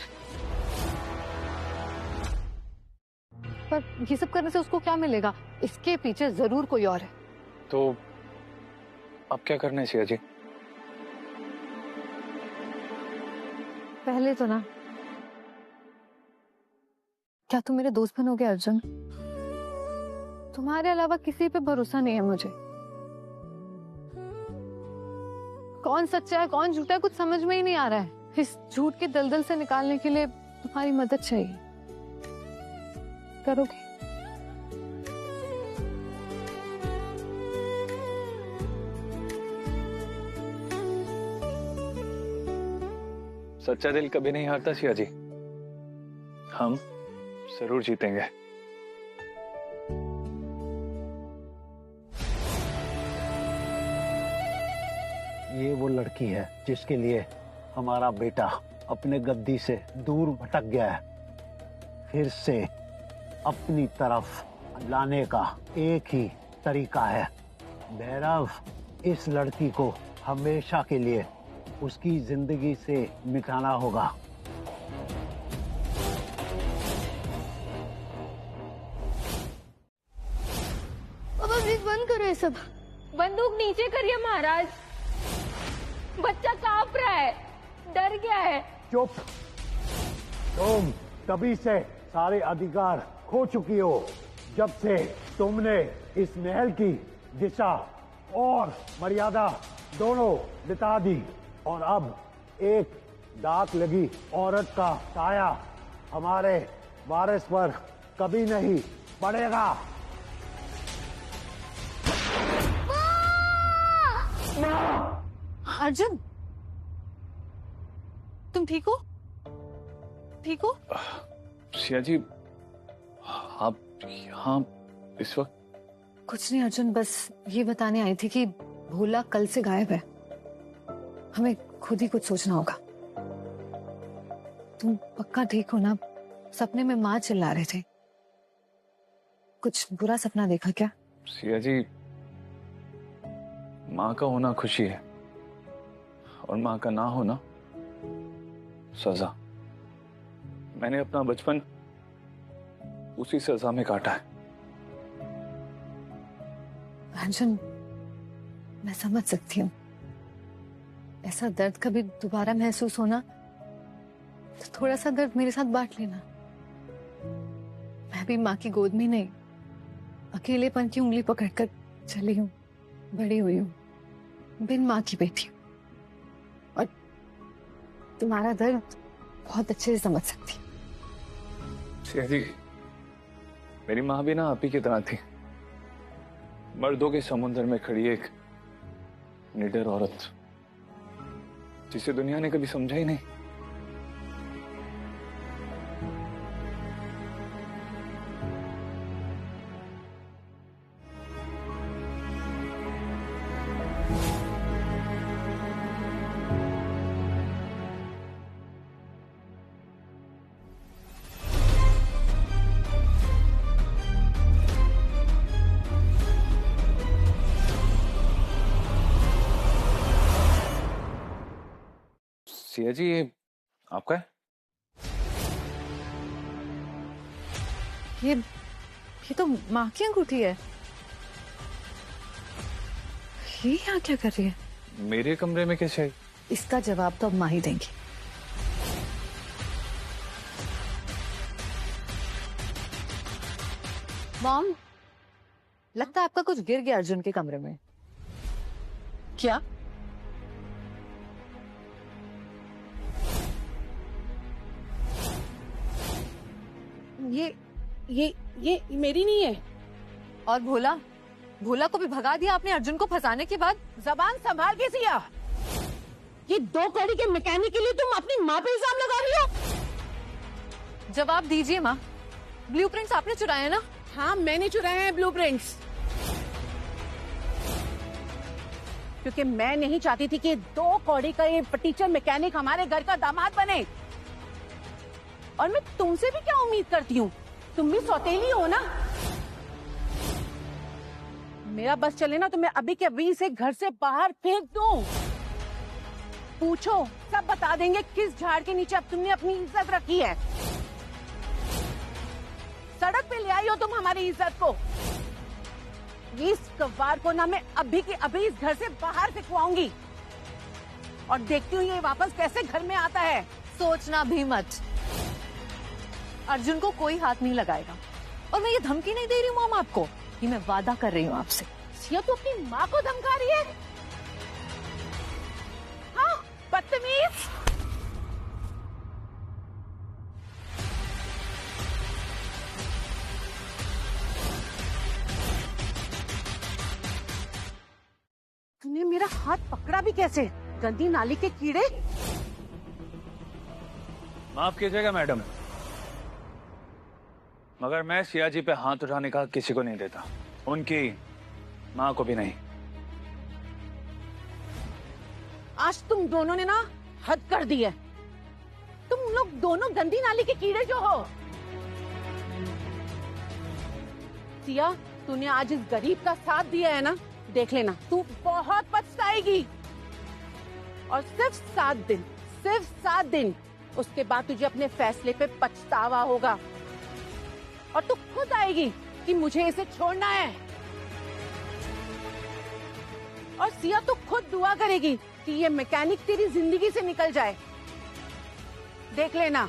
पर ये सब करने से उसको क्या मिलेगा? इसके पीछे जरूर कोई और है। तो अब क्या करना है सिया जी? पहले तो ना, क्या तुम मेरे दोस्त बनोगे अर्जुन? तुम्हारे अलावा किसी पे भरोसा नहीं है मुझे। कौन सच्चा है कौन झूठा है कुछ समझ में ही नहीं आ रहा है। इस झूठ के दलदल से निकालने के लिए तुम्हारी मदद चाहिए। करोगे? सच्चा दिल कभी नहीं हारता सिया जी, हम जरूर जीतेंगे। ये वो लड़की है जिसके लिए हमारा बेटा अपने गद्दी से दूर भटक गया है। फिर से अपनी तरफ लाने का एक ही तरीका है, भैरव। इस लड़की को हमेशा के लिए उसकी जिंदगी से मिटाना होगा। अब प्लीज बंद करो ये सब। बंदूक नीचे करिए महाराज, बच्चा कांप रहा है। डर गया है। चुप। तुम तभी से सारे अधिकार खो चुकी हो जब से तुमने इस महल की दिशा और मर्यादा दोनों बिता दी, और अब एक दाग लगी औरत का साया हमारे वारिस पर कभी नहीं पड़ेगा। अर्जुन, तुम ठीक हो? ठीक हो? सिया जी, आप यहाँ इस वक्त? कुछ नहीं अर्जुन, बस ये बताने आई थी कि भोला कल से गायब है। हमें खुद ही कुछ सोचना होगा। तुम पक्का ठीक हो ना? सपने में माँ चिल्ला रहे थे, कुछ बुरा सपना देखा क्या? सिया जी, माँ का होना खुशी है और माँ का ना होना सजा। मैंने अपना बचपन उसी सजा में काटा है। अर्जुन, मैं समझ सकती हूँ। ऐसा दर्द कभी दोबारा महसूस होना तो थोड़ा सा दर्द मेरे साथ बांट लेना। मैं भी माँ की गोद में नहीं, अकेलेपन की उंगली पकड़कर चली हूँ, बड़ी हुई हूँ, बिन माँ की बेटी हूँ, और तुम्हारा दर्द बहुत अच्छे से समझ सकती हूँ। सिया जी, मेरी माँ भी ना आप ही की तरह थी, मर्दों के समुद्र में खड़ी एक निडर औरत, जिसे दुनिया ने कभी समझा ही नहीं। सिया जी, ये आपका है? ये तो माँ की अंगूठी है। ये यहाँ क्या कर रही है? मेरे कमरे में कैसे आई? इसका जवाब तो अब माँ ही देंगी। मॉम, लगता है आपका कुछ गिर गया अर्जुन के कमरे में। क्या? ये मेरी नहीं है। और भोला को भी भगा दिया आपने अर्जुन को फंसाने के बाद। जबान संभाल के सिया। ये 2 कौड़ी के मैकेनिक के लिए तुम अपनी माँ पे इल्जाम लगा रही हो। जवाब दीजिए माँ, ब्लूप्रिंट्स आपने चुराए हैं ना? हाँ, मैंने चुराए हैं ब्लूप्रिंट्स, क्योंकि मैं नहीं चाहती थी कि 2 कौड़ी का ये टीचर मैकेनिक हमारे घर का दामाद बने। और मैं तुमसे भी क्या उम्मीद करती हूँ, तुम भी सौतेली हो ना। मेरा बस चले ना तो मैं अभी के अभी इसे घर से बाहर फेंक दूं। पूछो, सब बता देंगे किस झाड़ के नीचे अब तुमने अपनी इज्जत रखी है। सड़क पे ले आई हो तुम हमारी इज्जत को। इस कव्वार को ना मैं अभी के अभी इस घर से बाहर फेंकवाऊंगी, और देखती हूँ ये वापस कैसे घर में आता है। सोचना भी मत, अर्जुन को कोई हाथ नहीं लगाएगा। और मैं ये धमकी नहीं दे रही हूँ मॉम आपको, ये मैं वादा कर रही हूँ आपसे। सिया, तू अपनी माँ को धमका रही है? हाँ, बदतमीज। तूने मेरा हाथ पकड़ा भी कैसे? गंदी नाली के कीड़े। माफ कीजिएगा मैडम, मगर मैं सिया जी पे हाथ उठाने का किसी को नहीं देता, उनकी माँ को भी नहीं। आज तुम दोनों ने ना हद कर दी है। तुम लोग दोनों गंदी नाली के कीड़े जो हो। सिया, तूने आज इस गरीब का साथ दिया है ना, देख लेना तू बहुत पछताएगी। और सिर्फ 7 दिन, उसके बाद तुझे अपने फैसले पे पछतावा होगा, और तू खुद आएगी कि मुझे इसे छोड़ना है। और सिया, तू खुद दुआ करेगी कि ये मैकेनिक तेरी जिंदगी से निकल जाए, देख लेना।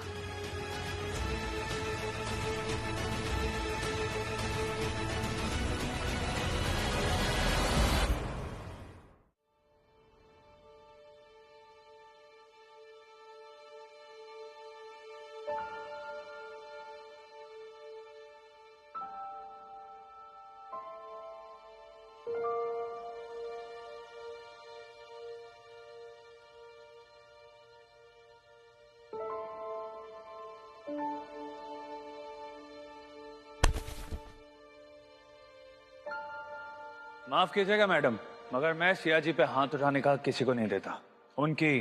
माफ कीजिएगा मैडम, मगर मैं सिया जी पे हाथ उठाने का किसी को नहीं देता, उनकी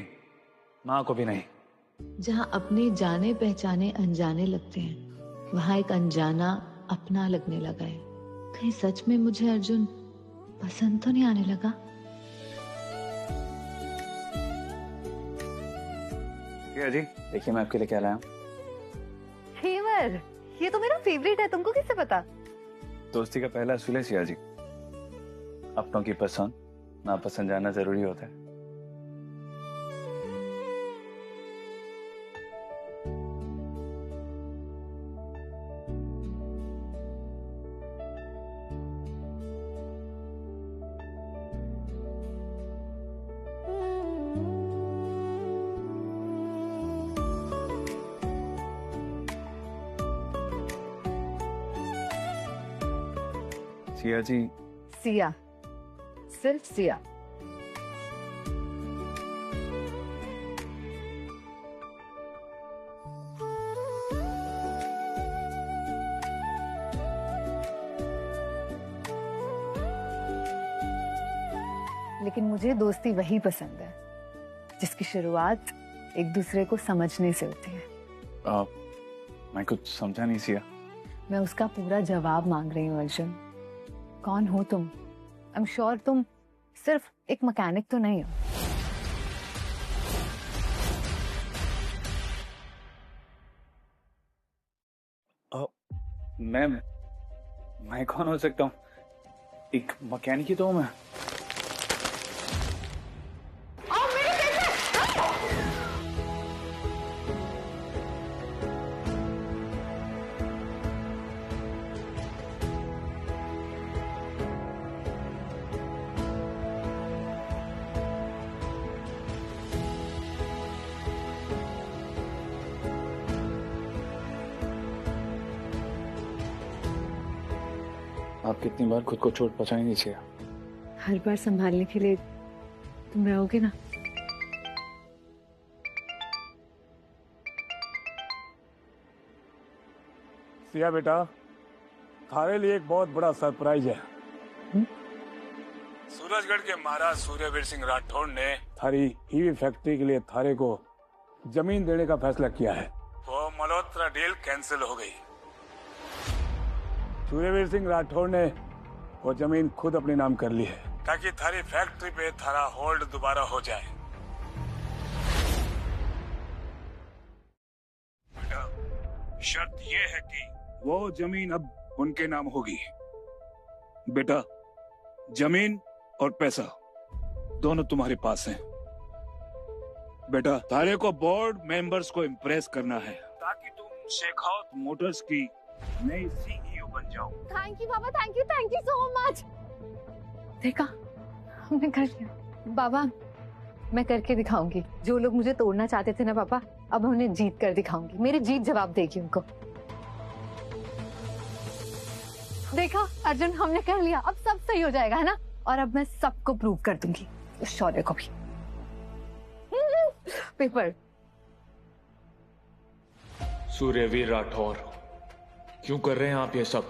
माँ को भी नहीं। जहाँ अपने जाने पहचाने अनजाने लगते हैं, वहाँ एक अनजाना अपना लगने लगा है। कहीं सच में मुझे अर्जुन पसंद तो नहीं आने लगा? सिया जी देखिए मैं आपके लिए क्या लाया हूँ। फेवर, ये तो मेरा फेवरेट है, तुमको किससे पता? दोस्ती का पहला असूल है सिया जी, अपनों की पसंद नापसंद जानना जरूरी होता है। सिया जी, सिया, सिर्फ सिया। लेकिन मुझे दोस्ती वही पसंद है जिसकी शुरुआत एक दूसरे को समझने से होती है। मैं कुछ समझा नहीं सिया। मैं उसका पूरा जवाब मांग रही हूँ अर्जुन। कौन हो तुम? आई एम श्योर तुम सिर्फ एक मैकेनिक तो नहीं हो। मैं कौन हो सकता हूँ? एक मैकेनिक ही तो हूँ मैं। आप कितनी बार खुद को चोट पहुंचाएंगे सिया? हर बार संभालने के लिए तुम रहोगे ना? सिया बेटा, थारे लिए एक बहुत बड़ा सरप्राइज है। सूरजगढ़ के महाराज सूर्यवीर सिंह राठौड़ ने थारी हीवी फैक्ट्री के लिए थारे को जमीन देने का फैसला किया है। वो मल्होत्रा डील कैंसिल हो गई। सूर्यवीर सिंह राठौड़ ने वो जमीन खुद अपने नाम कर ली है ताकि थारी फैक्ट्री पे थारा होल्ड दोबारा हो जाए। बेटा, शर्त ये है कि वो जमीन अब उनके नाम होगी। बेटा, जमीन और पैसा दोनों तुम्हारे पास हैं। बेटा, थारे को बोर्ड मेंबर्स को इम्प्रेस करना है ताकि तुम शेखावत मोटर्स की नई सीईओ बन जाओ। Thank you Baba, thank you so much. देखा, हमने कर लिया। बाबा, मैं करके दिखाऊंगी। जो लोग मुझे तोड़ना चाहते थे ना पापा, अब उन्हें जीत कर दिखाऊंगी। मेरी जीत जवाब देगी उनको। देखा अर्जुन, हमने कर लिया। अब सब सही हो जाएगा, है ना? और अब मैं सबको प्रूव कर दूंगी, उस शौर्य को भी। पेपर। सूर्यवीर राठौर, क्यों कर रहे हैं आप ये सब?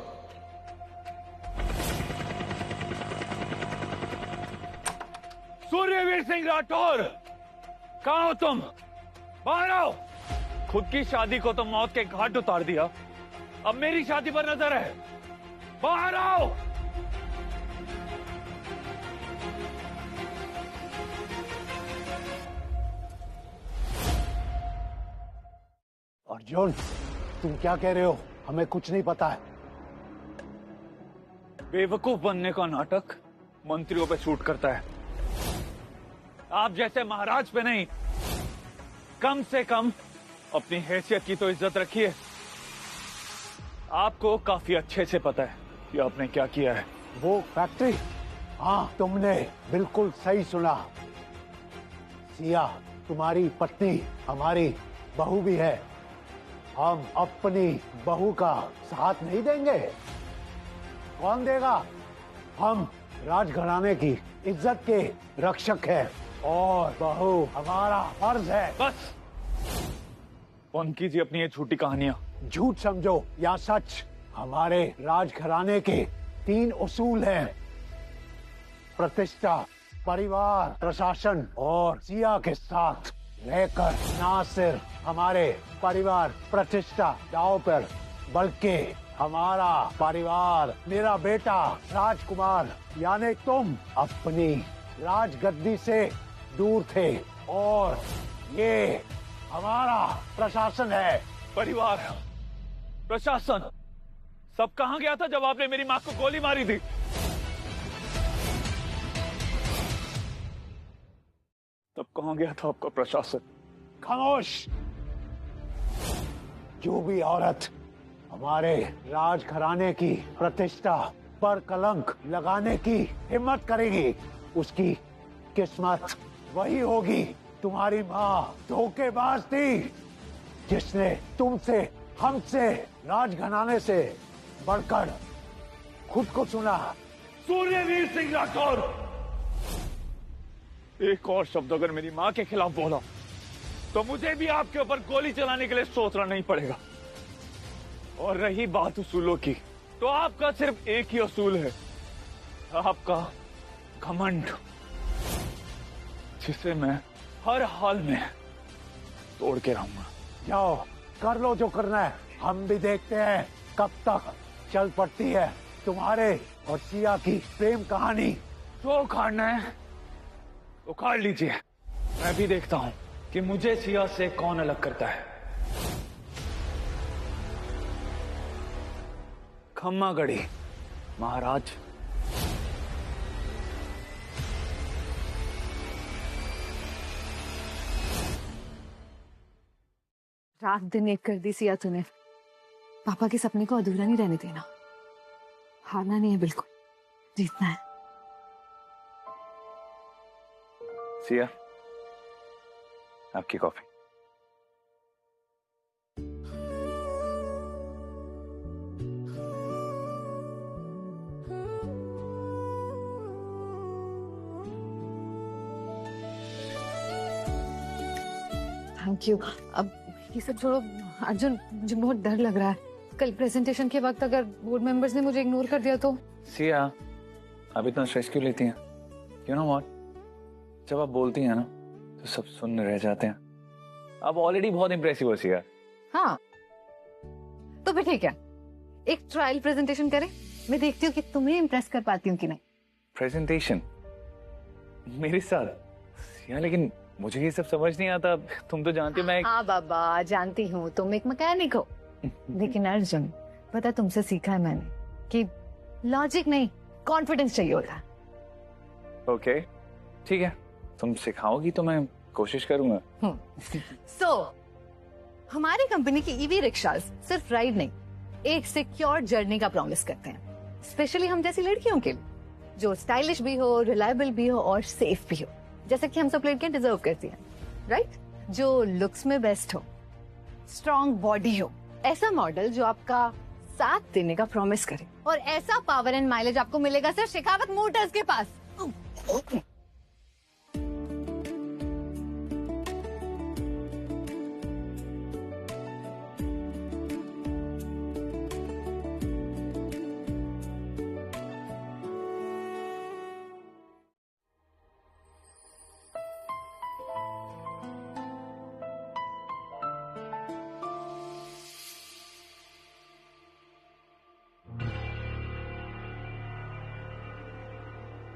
सूर्यवीर सिंह राठौर, कहाँ हो तुम? बाहर आओ। खुद की शादी को तो मौत के घाट उतार दिया, अब मेरी शादी पर नजर है। बाहर आओ। अर्जुन, तुम क्या कह रहे हो? हमें कुछ नहीं पता है। बेवकूफ बनने का नाटक मंत्रियों पे सूट करता है, आप जैसे महाराज पे नहीं। कम से कम अपनी हैसियत की तो इज्जत रखिए। आपको काफी अच्छे से पता है कि आपने क्या किया है। वो फैक्ट्री, हाँ तुमने बिल्कुल सही सुना। सिया तुम्हारी पत्नी हमारी बहू भी है। हम अपनी बहू का साथ नहीं देंगे। कौन देगा? हम राजघराने की इज्जत के रक्षक हैं और बहू हमारा फर्ज है। बस बंद कीजिए अपनी ये झूठी कहानियां। झूठ समझो या सच, हमारे राजघराने के 3 उसूल हैं: प्रतिष्ठा, परिवार, प्रशासन। और सिया के साथ रहकर ना सिर्फ हमारे परिवार प्रतिष्ठा दांव पर, बल्कि हमारा परिवार, मेरा बेटा राजकुमार यानी तुम, अपनी राजगद्दी से दूर थे। और ये हमारा प्रशासन है। परिवार, प्रशासन, सब कहां गया था जब आपने मेरी मां को गोली मारी थी? तब कहां गया था आपका प्रशासन? खामोश! जो भी औरत हमारे राजघराने की प्रतिष्ठा पर कलंक लगाने की हिम्मत करेगी, उसकी किस्मत वही होगी। तुम्हारी माँ धोखेबाज थी, जिसने तुमसे, हमसे, राजघराने से बढ़कर खुद को चुना। सूर्यवीर सिंह राठौर, एक और शब्द अगर मेरी माँ के खिलाफ बोला तो मुझे भी आपके ऊपर गोली चलाने के लिए सोचना नहीं पड़ेगा। और रही बात उसूलों की, तो आपका सिर्फ एक ही उसूल है, आपका घमंड, जिसे मैं हर हाल में तोड़ के रहूंगा। जाओ कर लो जो करना है, हम भी देखते हैं कब तक चल पड़ती है तुम्हारे और सिया की प्रेम कहानी। जो उखाड़ना है उखाड़ लीजिए, मैं भी देखता हूं कि मुझे सिया से कौन अलग करता है। खम्मा गढ़ी महाराज। रात दिन एक कर दी सिया तूने। पापा के सपने को अधूरा नहीं रहने देना। हारना नहीं है, बिल्कुल जीतना है। सिया, आपकी कॉफी। Thank you. अब ये सब छोड़ो अर्जुन, मुझे बहुत डर लग रहा है। कल प्रेजेंटेशन के वक्त अगर बोर्ड मेंबर्स ने मुझे इग्नोर कर दिया तो? सिया, आप इतना स्ट्रेस क्यों लेती हैं? यू नो व्हाट, जब आप बोलती हैं ना तो सब सुन रह जाते हैं। आप ऑलरेडी बहुत इंप्रेसिव हो सिया। हाँ तो फिर ठीक है, एक ट्रायल प्रेजेंटेशन करें। मैं देखती हूँ कि तुम्हें इम्प्रेस कर पाती हूँ कि नहीं। प्रेजेंटेशन मेरे साथ? सिया, लेकिन मुझे ये सब समझ नहीं आता। तुम तो जानती हो मैं हाँ बाबा जानती हूँ, तुम एक मैकेनिक हो। लेकिन अर्जुन, पता तुमसे सीखा है मैंने कि लॉजिक नहीं, कॉन्फिडेंस चाहिए होता है। ओके ठीक है, तुम सिखाओगी तो मैं कोशिश करूंगा। हमारी कंपनी की ईवी रिक्शास सिर्फ राइड नहीं, एक सिक्योर जर्नी का प्रॉमिस करते हैं, स्पेशली हम जैसी लड़कियों के लिए, जो स्टाइलिश भी हो, रिलायबल भी हो और सेफ भी हो, जैसे कि हम सब लड़कियां डिजर्व करती हैं, राइट? जो लुक्स में बेस्ट हो, स्ट्रॉन्ग बॉडी हो, ऐसा मॉडल जो आपका साथ देने का प्रॉमिस करे, और ऐसा पावर एंड माइलेज आपको मिलेगा सिर्फ शेखावत मोटर्स के पास।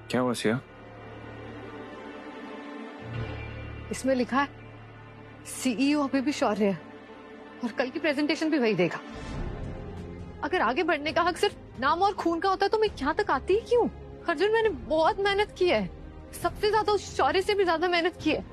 क्या हुआ सिया? इसमें लिखा है सीईओ अभी भी शौर्य है और कल की प्रेजेंटेशन भी वही देगा। अगर आगे बढ़ने का हक सिर्फ नाम और खून का होता तो मैं यहाँ तक आती ही क्यों? अर्जुन, मैंने बहुत मेहनत की है, सबसे ज्यादा उस शौर्य से भी ज्यादा मेहनत की है।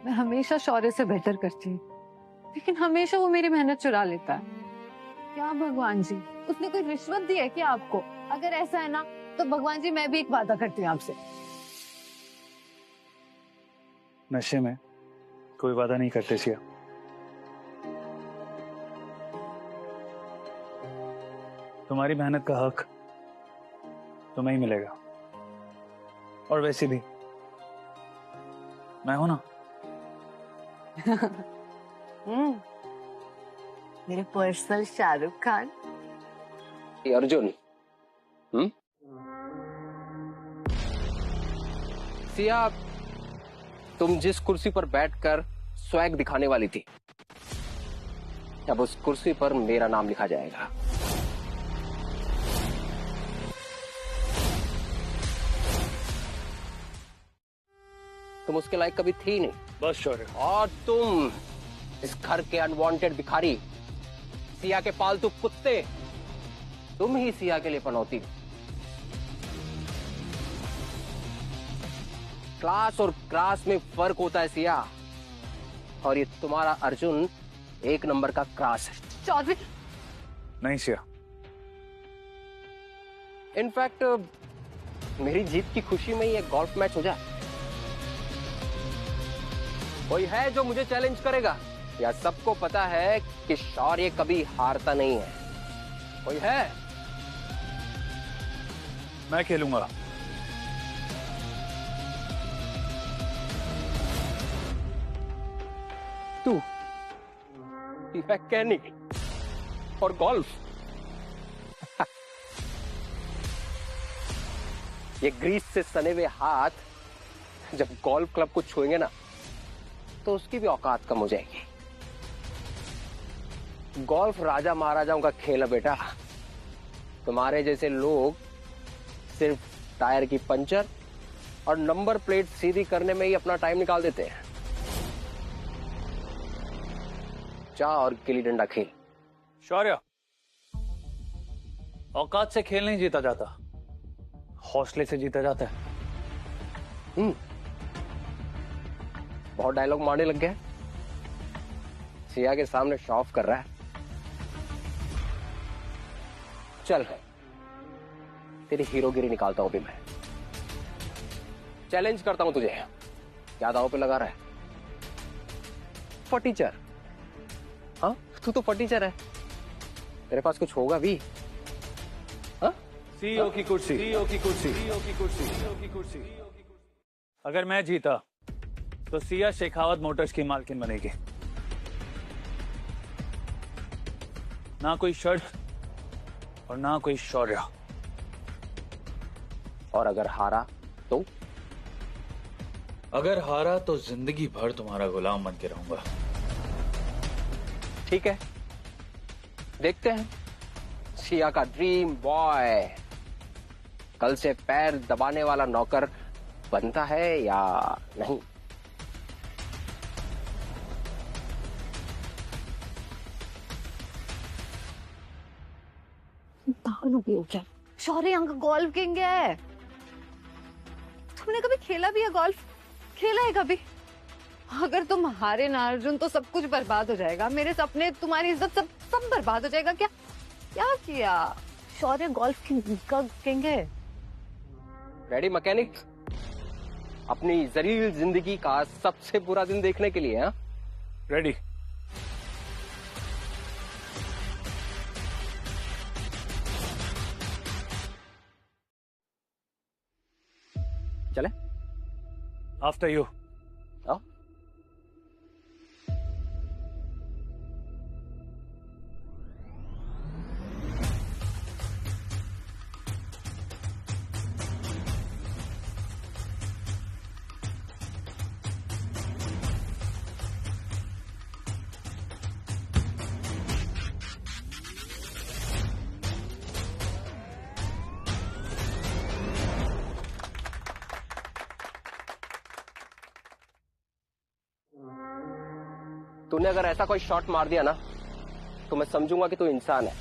मैं हमेशा शौर्य से बेहतर करती हूँ, लेकिन हमेशा वो मेरी मेहनत चुरा लेता है। क्या भगवान जी, उसने कोई रिश्वत दी है क्या आपको? अगर ऐसा है ना तो भगवान जी मैं भी एक वादा करती हूँ आपसे। नशे में कोई वादा नहीं करते सिया। तुम्हारी मेहनत का हक तुम्हें ही मिलेगा, और वैसे भी मैं हूं ना। मेरे पर्सनल शाहरुख खान। अर्जुन, सिया, तुम जिस कुर्सी पर बैठकर स्वैग दिखाने वाली थी, अब उस कुर्सी पर मेरा नाम लिखा जाएगा। तुम उसके लायक कभी थी नहीं। बस शौर्य। और तुम इस घर के अनवांटेड भिखारी, सिया के पालतू कुत्ते, तुम ही सिया के लिए पनौती हो। क्लास और क्रास में फर्क होता है सिया, और ये तुम्हारा अर्जुन एक नंबर का क्रास है। चौधरी। नहीं सिया। इनफैक्ट मेरी जीत की खुशी में ही एक गोल्फ मैच हो जाए। कोई है जो मुझे चैलेंज करेगा? या सबको पता है कि शौर्य कभी हारता नहीं है? कोई है? मैं खेलूंगा। तू मैकेनिक और गोल्फ? ये ग्रीस से सने हुए हाथ जब गोल्फ क्लब को छुएंगे ना, तो उसकी भी औकात कम हो जाएगी। गोल्फ राजा महाराजाओं का खेल है बेटा। तुम्हारे जैसे लोग सिर्फ टायर की पंचर और नंबर प्लेट सीधी करने में ही अपना टाइम निकाल देते हैं। जा और गिल्ली डंडा खेल। शौर्य, औकात से खेल नहीं जीता जाता, हौसले से जीता जाता है। बहुत डायलॉग मारने लग गया। सिया के सामने शो ऑफ कर रहा है। चल तेरी हीरोगिरी निकालता हूं भी मैं। चैलेंज करता हूं तुझे। क्या दांव पे लगा रहा है? फटीचर। हाँ, तू तो फटीचर है। तेरे पास कुछ होगा भी? हाँ? सीईओ की कुर्सी, सीईओ की कुर्सी, सीईओ की कुर्सी, सीईओ की कुर्सी। अगर मैं जीता तो सिया शेखावत मोटर्स की मालकिन बनेगी। ना कोई शर्त और ना कोई शौर्य। और अगर हारा तो? अगर हारा तो जिंदगी भर तुम्हारा गुलाम बन के रहूंगा। ठीक है, देखते हैं सिया का ड्रीम बॉय कल से पैर दबाने वाला नौकर बनता है या नहीं। पागल हो गई हो क्या? शौर्य यहाँ का गोल्फ किंग है। तुमने कभी खेला भी है गोल्फ? खेला है कभी? अगर तुम हारे ना अर्जुन तो सब कुछ बर्बाद हो जाएगा। मेरे सपने, तुम्हारी इज्जत, सब बर्बाद हो जाएगा। क्या क्या किया? शौर्य गोल्फ का किंग है। Ready mechanic? अपनी जलील जिंदगी का सबसे बुरा दिन देखने के लिए? हाँ, रेडी। चले? After you. तूने अगर ऐसा कोई शॉट मार दिया ना तो मैं समझूंगा कि तू इंसान है,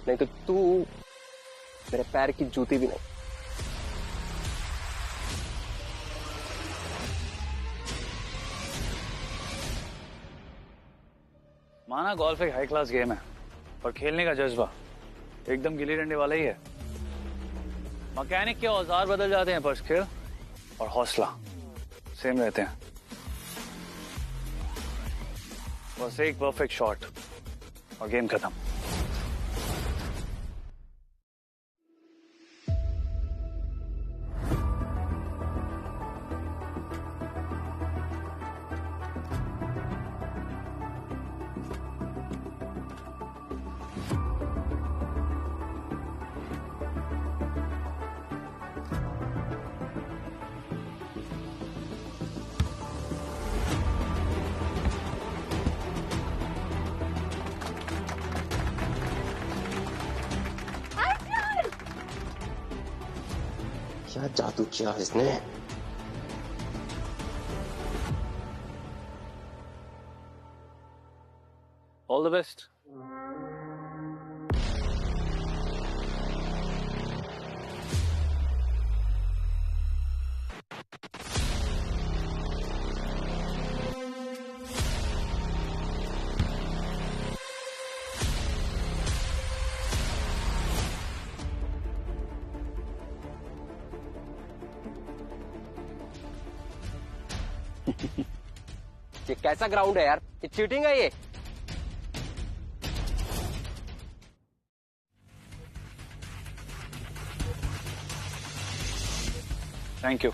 नहीं तो तू मेरे पैर की जूती भी नहीं। माना गोल्फ एक हाई क्लास गेम है, पर खेलने का जज्बा एकदम गिल्ली डंडे वाला ही है। मैकेनिक के औजार बदल जाते हैं पर स्किल और हौसला सेम रहते हैं। बस एक परफेक्ट शॉट और गेम खत्म। क्या जादू किया इसने? All the best. ये कैसा ग्राउंड है यार? ये चीटिंग है ये। Thank you.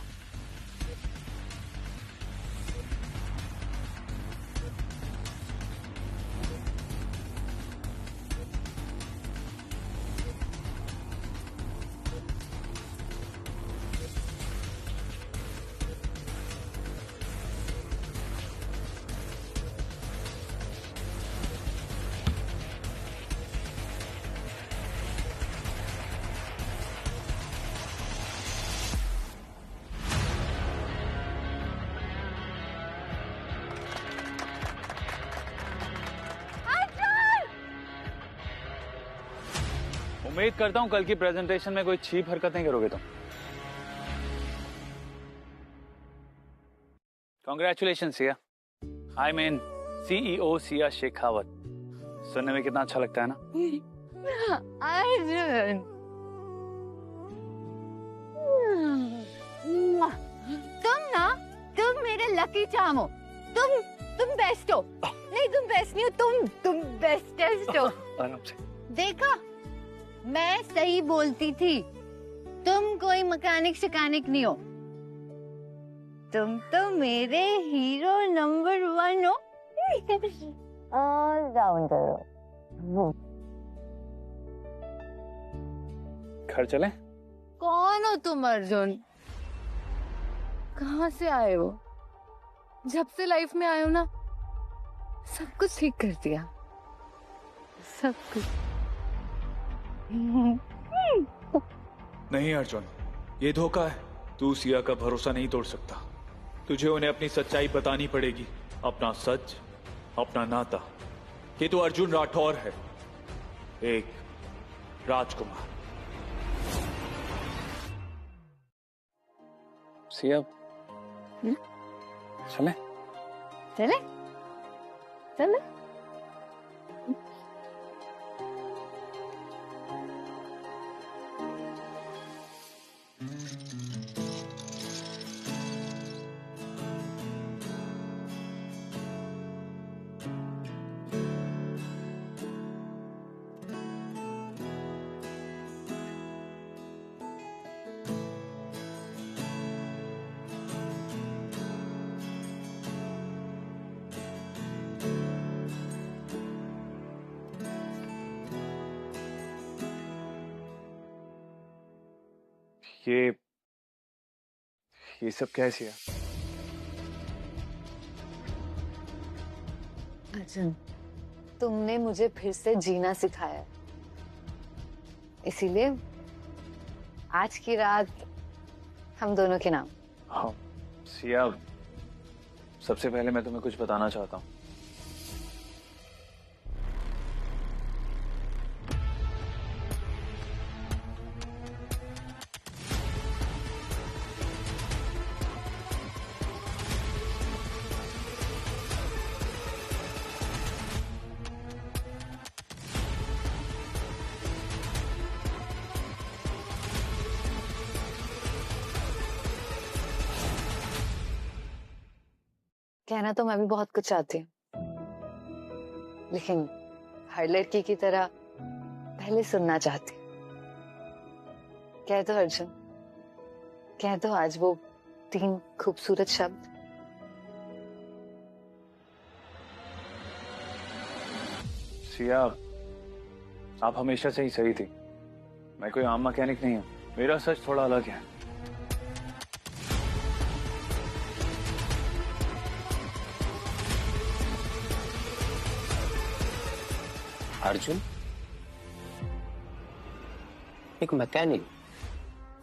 उम्मीद करता हूं कल की प्रेजेंटेशन में कोई चीप हरकत नहीं करोगे तुम। Congratulation Siya. I mean CEO Siya Shekhawat. सुनने में कितना अच्छा लगता है ना? अर्जुन, तुम मेरे लकी चार्म हो। तुम बेस्ट हो। नहीं, तुम बेस्ट नहीं हो, तुम बेस्टेस्ट हो। आराम से। देखा, मैं सही बोलती थी। तुम कोई मैकेनिक शिकानिक नहीं हो, तुम तो मेरे हीरो नंबर 1 हो। ऑलराउंडर हो। घर चले? कौन हो तुम अर्जुन? कहाँ से आए हो? जब से लाइफ में आए हो ना, सब कुछ ठीक कर दिया, सब कुछ। नहीं अर्जुन, ये धोखा है। तू सिया का भरोसा नहीं तोड़ सकता। तुझे उन्हें अपनी सच्चाई बतानी पड़ेगी, अपना सच, अपना नाता, कि तू अर्जुन राठौर है, एक राजकुमार। सिया, चले? चले? चले? ये सब कैसे है? अर्जुन, तुमने मुझे फिर से जीना सिखाया, इसीलिए आज की रात हम दोनों के नाम। हाँ सिया, सबसे पहले मैं तुम्हें कुछ बताना चाहता हूँ। कहना तो मैं भी बहुत कुछ चाहती हूँ, लेकिन हर लड़की की तरह पहले सुनना चाहती हूँ। कह दो अर्जुन, कह दो आज वो 3 खूबसूरत शब्द। सिया, आप हमेशा से ही सही थी। मैं कोई आम मैकेनिक नहीं हूँ, मेरा सच थोड़ा अलग है। अर्जुन, एक मैकेनिक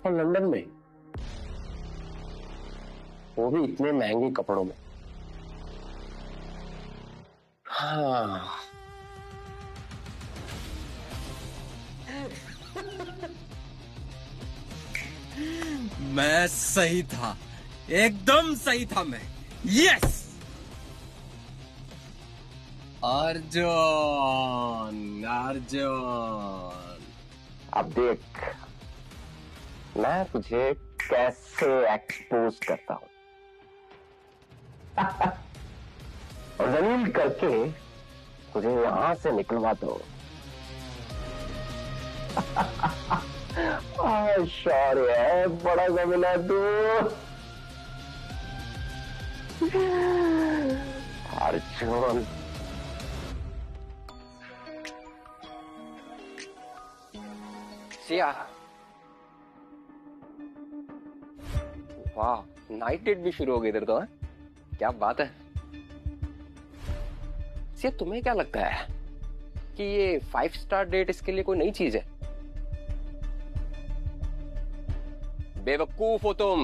और लंदन में, वो भी इतने महंगे कपड़ों में। हाँ, मैं सही था, एकदम सही था मैं। यस अर्जुन, अर्जुन, अब देख मैं तुझे कैसे एक्सपोज करता हूं। और जमीन करके तुझे यहां से निकलवा दो। शौर्य है, बड़ा जमीना तू। अर्जुन, सिया, वाह, नाइट डेट भी शुरू हो गई इधर तो है? क्या बात है। सिया, तुम्हें क्या लगता है कि ये 5 स्टार डेट इसके लिए कोई नई चीज है? बेवकूफ हो तुम।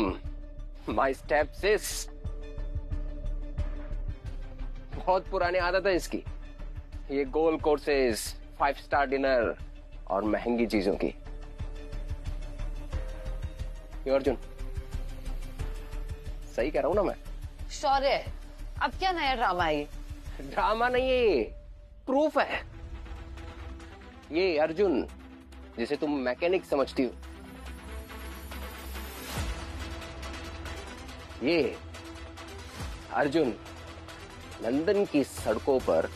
माई स्टेप सिस, बहुत पुरानी आदत है इसकी, ये गोल कोर्सेज, 5 स्टार डिनर और महंगी चीजों की। अर्जुन, सही कह रहा हूं ना मैं? शौर्य, अब क्या नया ड्रामा है ये? ड्रामा नहीं है ये, प्रूफ है। ये अर्जुन जिसे तुम मैकेनिक समझती हो, ये अर्जुन लंदन की सड़कों पर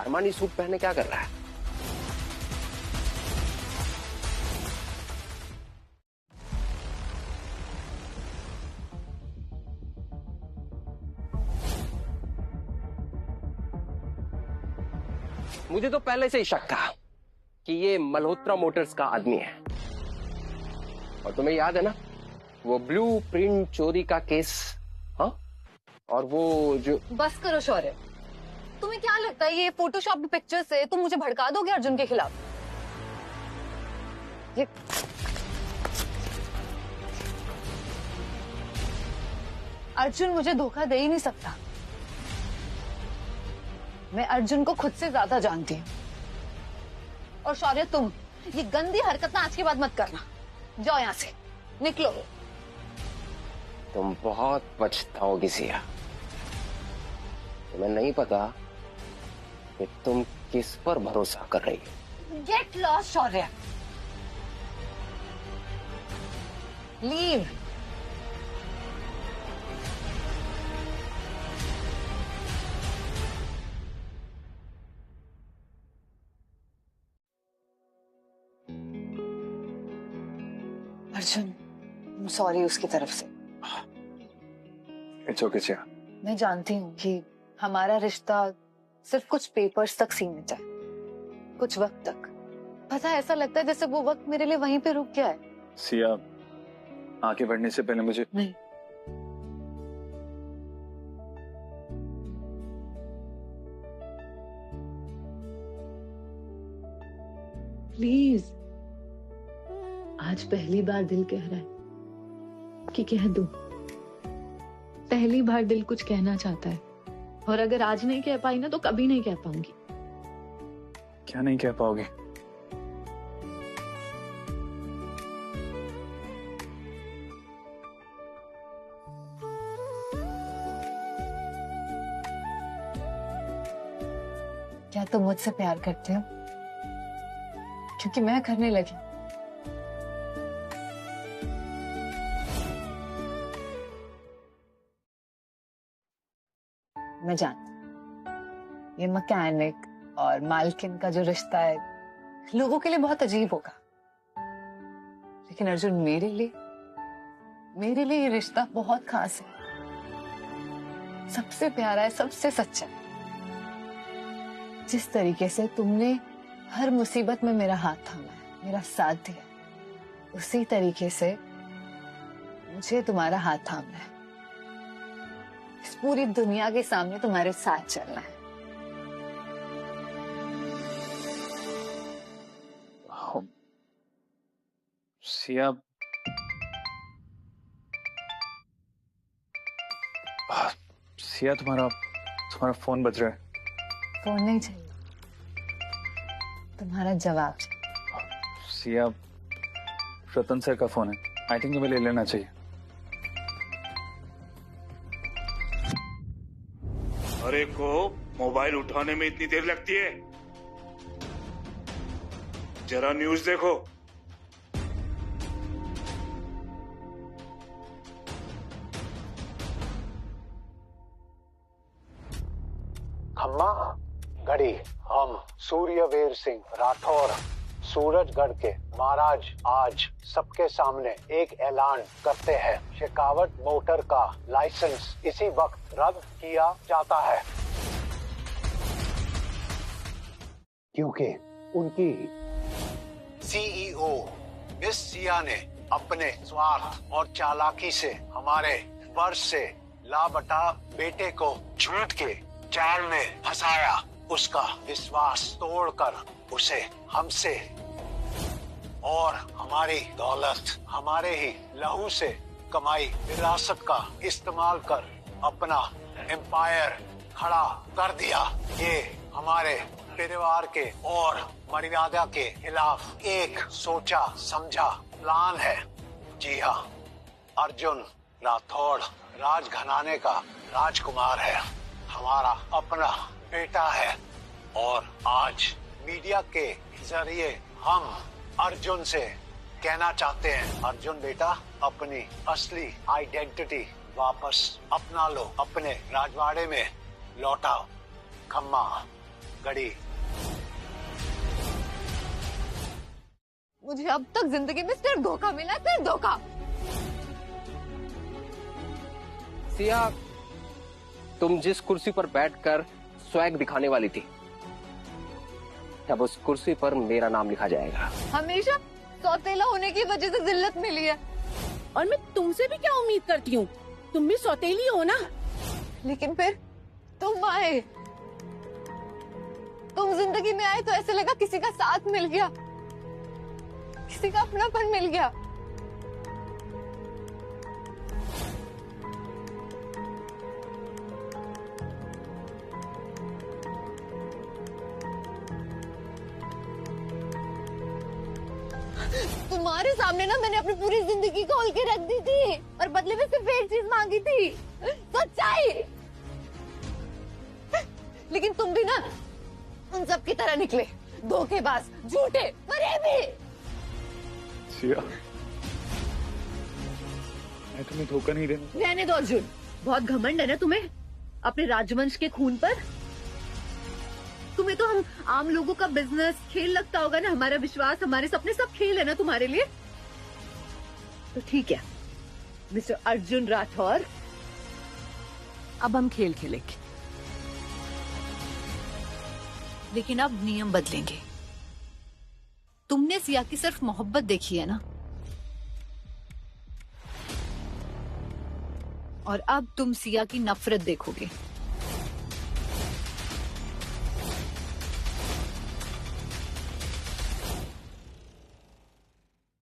अरमानी सूट पहने क्या कर रहा है? मुझे तो पहले से ही शक था कि ये मल्होत्रा मोटर्स का आदमी है। और तुम्हें याद है ना वो ब्लू प्रिंट चोरी का केस? हाँ, और वो जो... बस करो शौर्य, तुम्हें क्या लगता है ये फोटोशॉप पिक्चर से तुम मुझे भड़का दोगे अर्जुन के खिलाफ? ये अर्जुन मुझे धोखा दे ही नहीं सकता। मैं अर्जुन को खुद से ज्यादा जानती हूँ। और शौर्य, तुम ये गंदी हरकत ना आज के बाद मत करना। जाओ यहाँ से, निकलो। तुम बहुत पछताओगी सिया। तुम्हें नहीं पता कि तुम किस पर भरोसा कर रही हो। गेट लॉस्ट शौर्य, लीव। अर्जुन, सॉरी उसकी तरफ से। It's okay Siya. मैं जानती हूँ कि हमारा रिश्ता सिर्फ कुछ पेपर्स तक सीमित है, कुछ वक्त तक। पता है, ऐसा लगता है जैसे वो वक्त मेरे लिए वहीं पे रुक गया है। सिया, आगे बढ़ने से पहले मुझे... नहीं, प्लीज, आज पहली बार दिल कह रहा है कि कह दो। पहली बार दिल कुछ कहना चाहता है, और अगर आज नहीं कह पाई ना तो कभी नहीं कह पाऊंगी। क्या नहीं कह पाओगे? क्या तुम मुझसे प्यार करते हो? क्योंकि मैं करने लगी। मैं जानती, ये मैकेनिक और मालकिन का जो रिश्ता है लोगों के लिए बहुत अजीब होगा, लेकिन अर्जुन मेरे लिए ये रिश्ता बहुत खास है, सबसे प्यारा है, सबसे सच्चा है। जिस तरीके से तुमने हर मुसीबत में मेरा हाथ थामा है, मेरा साथ दिया, उसी तरीके से मुझे तुम्हारा हाथ थामना है, इस पूरी दुनिया के सामने तुम्हारे साथ चलना है। सिया, सिया तुम्हारा फोन बज रहा है। फोन नहीं चाहिए, तुम्हारा जवाब चाहिए। सिया, रतन सर का फोन है, आई थिंक तुम्हें ले लेना चाहिए। अरे को मोबाइल उठाने में इतनी देर लगती है? जरा न्यूज देखो। खम्मा घड़ी, हम सूर्यवीर सिंह राठौर सूरजगढ़ के महाराज आज सबके सामने एक ऐलान करते हैं। शेखावत मोटर का लाइसेंस इसी वक्त रद्द किया जाता है, क्योंकि उनकी सीईओ मिस सिया ने अपने स्वार्थ और चालाकी से हमारे वर्ष से लापता बेटे को झूठ के जाल में फंसाया, उसका विश्वास तोड़कर उसे हमसे और हमारी दौलत, हमारे ही लहू से कमाई विरासत का इस्तेमाल कर अपना एम्पायर खड़ा कर दिया। ये हमारे परिवार के और मर्यादा के खिलाफ एक सोचा समझा प्लान है। जी हाँ, अर्जुन राठौड़ राजघराने का राजकुमार है, हमारा अपना बेटा है, और आज मीडिया के जरिए हम अर्जुन से कहना चाहते हैं, अर्जुन बेटा अपनी असली आइडेंटिटी वापस अपना लो, अपने राजवाड़े में लौटाओ। खम्मा घड़ी। मुझे अब तक जिंदगी में सिर्फ धोखा मिला, सिर्फ धोखा। सिया, तुम जिस कुर्सी पर बैठकर स्वैग दिखाने वाली थी, अब उस कुर्सी पर मेरा नाम लिखा जाएगा। हमेशा सौतेला होने की वजह से जिल्लत मिली है, और मैं तुमसे भी क्या उम्मीद करती हूँ, तुम भी सौतेली हो ना। लेकिन फिर तुम आए, तुम जिंदगी में आए तो ऐसे लगा किसी का साथ मिल गया, किसी का अपनापन मिल गया। तुम्हारे सामने ना मैंने अपनी पूरी जिंदगी खोल के रख दी थी, और बदले में सिर्फ एक चीज मांगी थी, सच्चाई। लेकिन तुम भी ना उन सब की तरह निकले, धोखेबाज, झूठे, फरेबी। सिया, मैं तुम्हें धोखा नहीं देना। रहने दो अर्जुन, बहुत घमंड है ना तुम्हें अपने राजवंश के खून पर। तुम्हें तो हम आम लोगों का बिजनेस खेल लगता होगा ना, हमारा विश्वास, हमारे सपने सब खेल है ना तुम्हारे लिए। तो ठीक है मिस्टर अर्जुन राठौर, अब हम खेल खेलेंगे, लेकिन अब नियम बदलेंगे। तुमने सिया की सिर्फ मोहब्बत देखी है ना, और अब तुम सिया की नफरत देखोगे।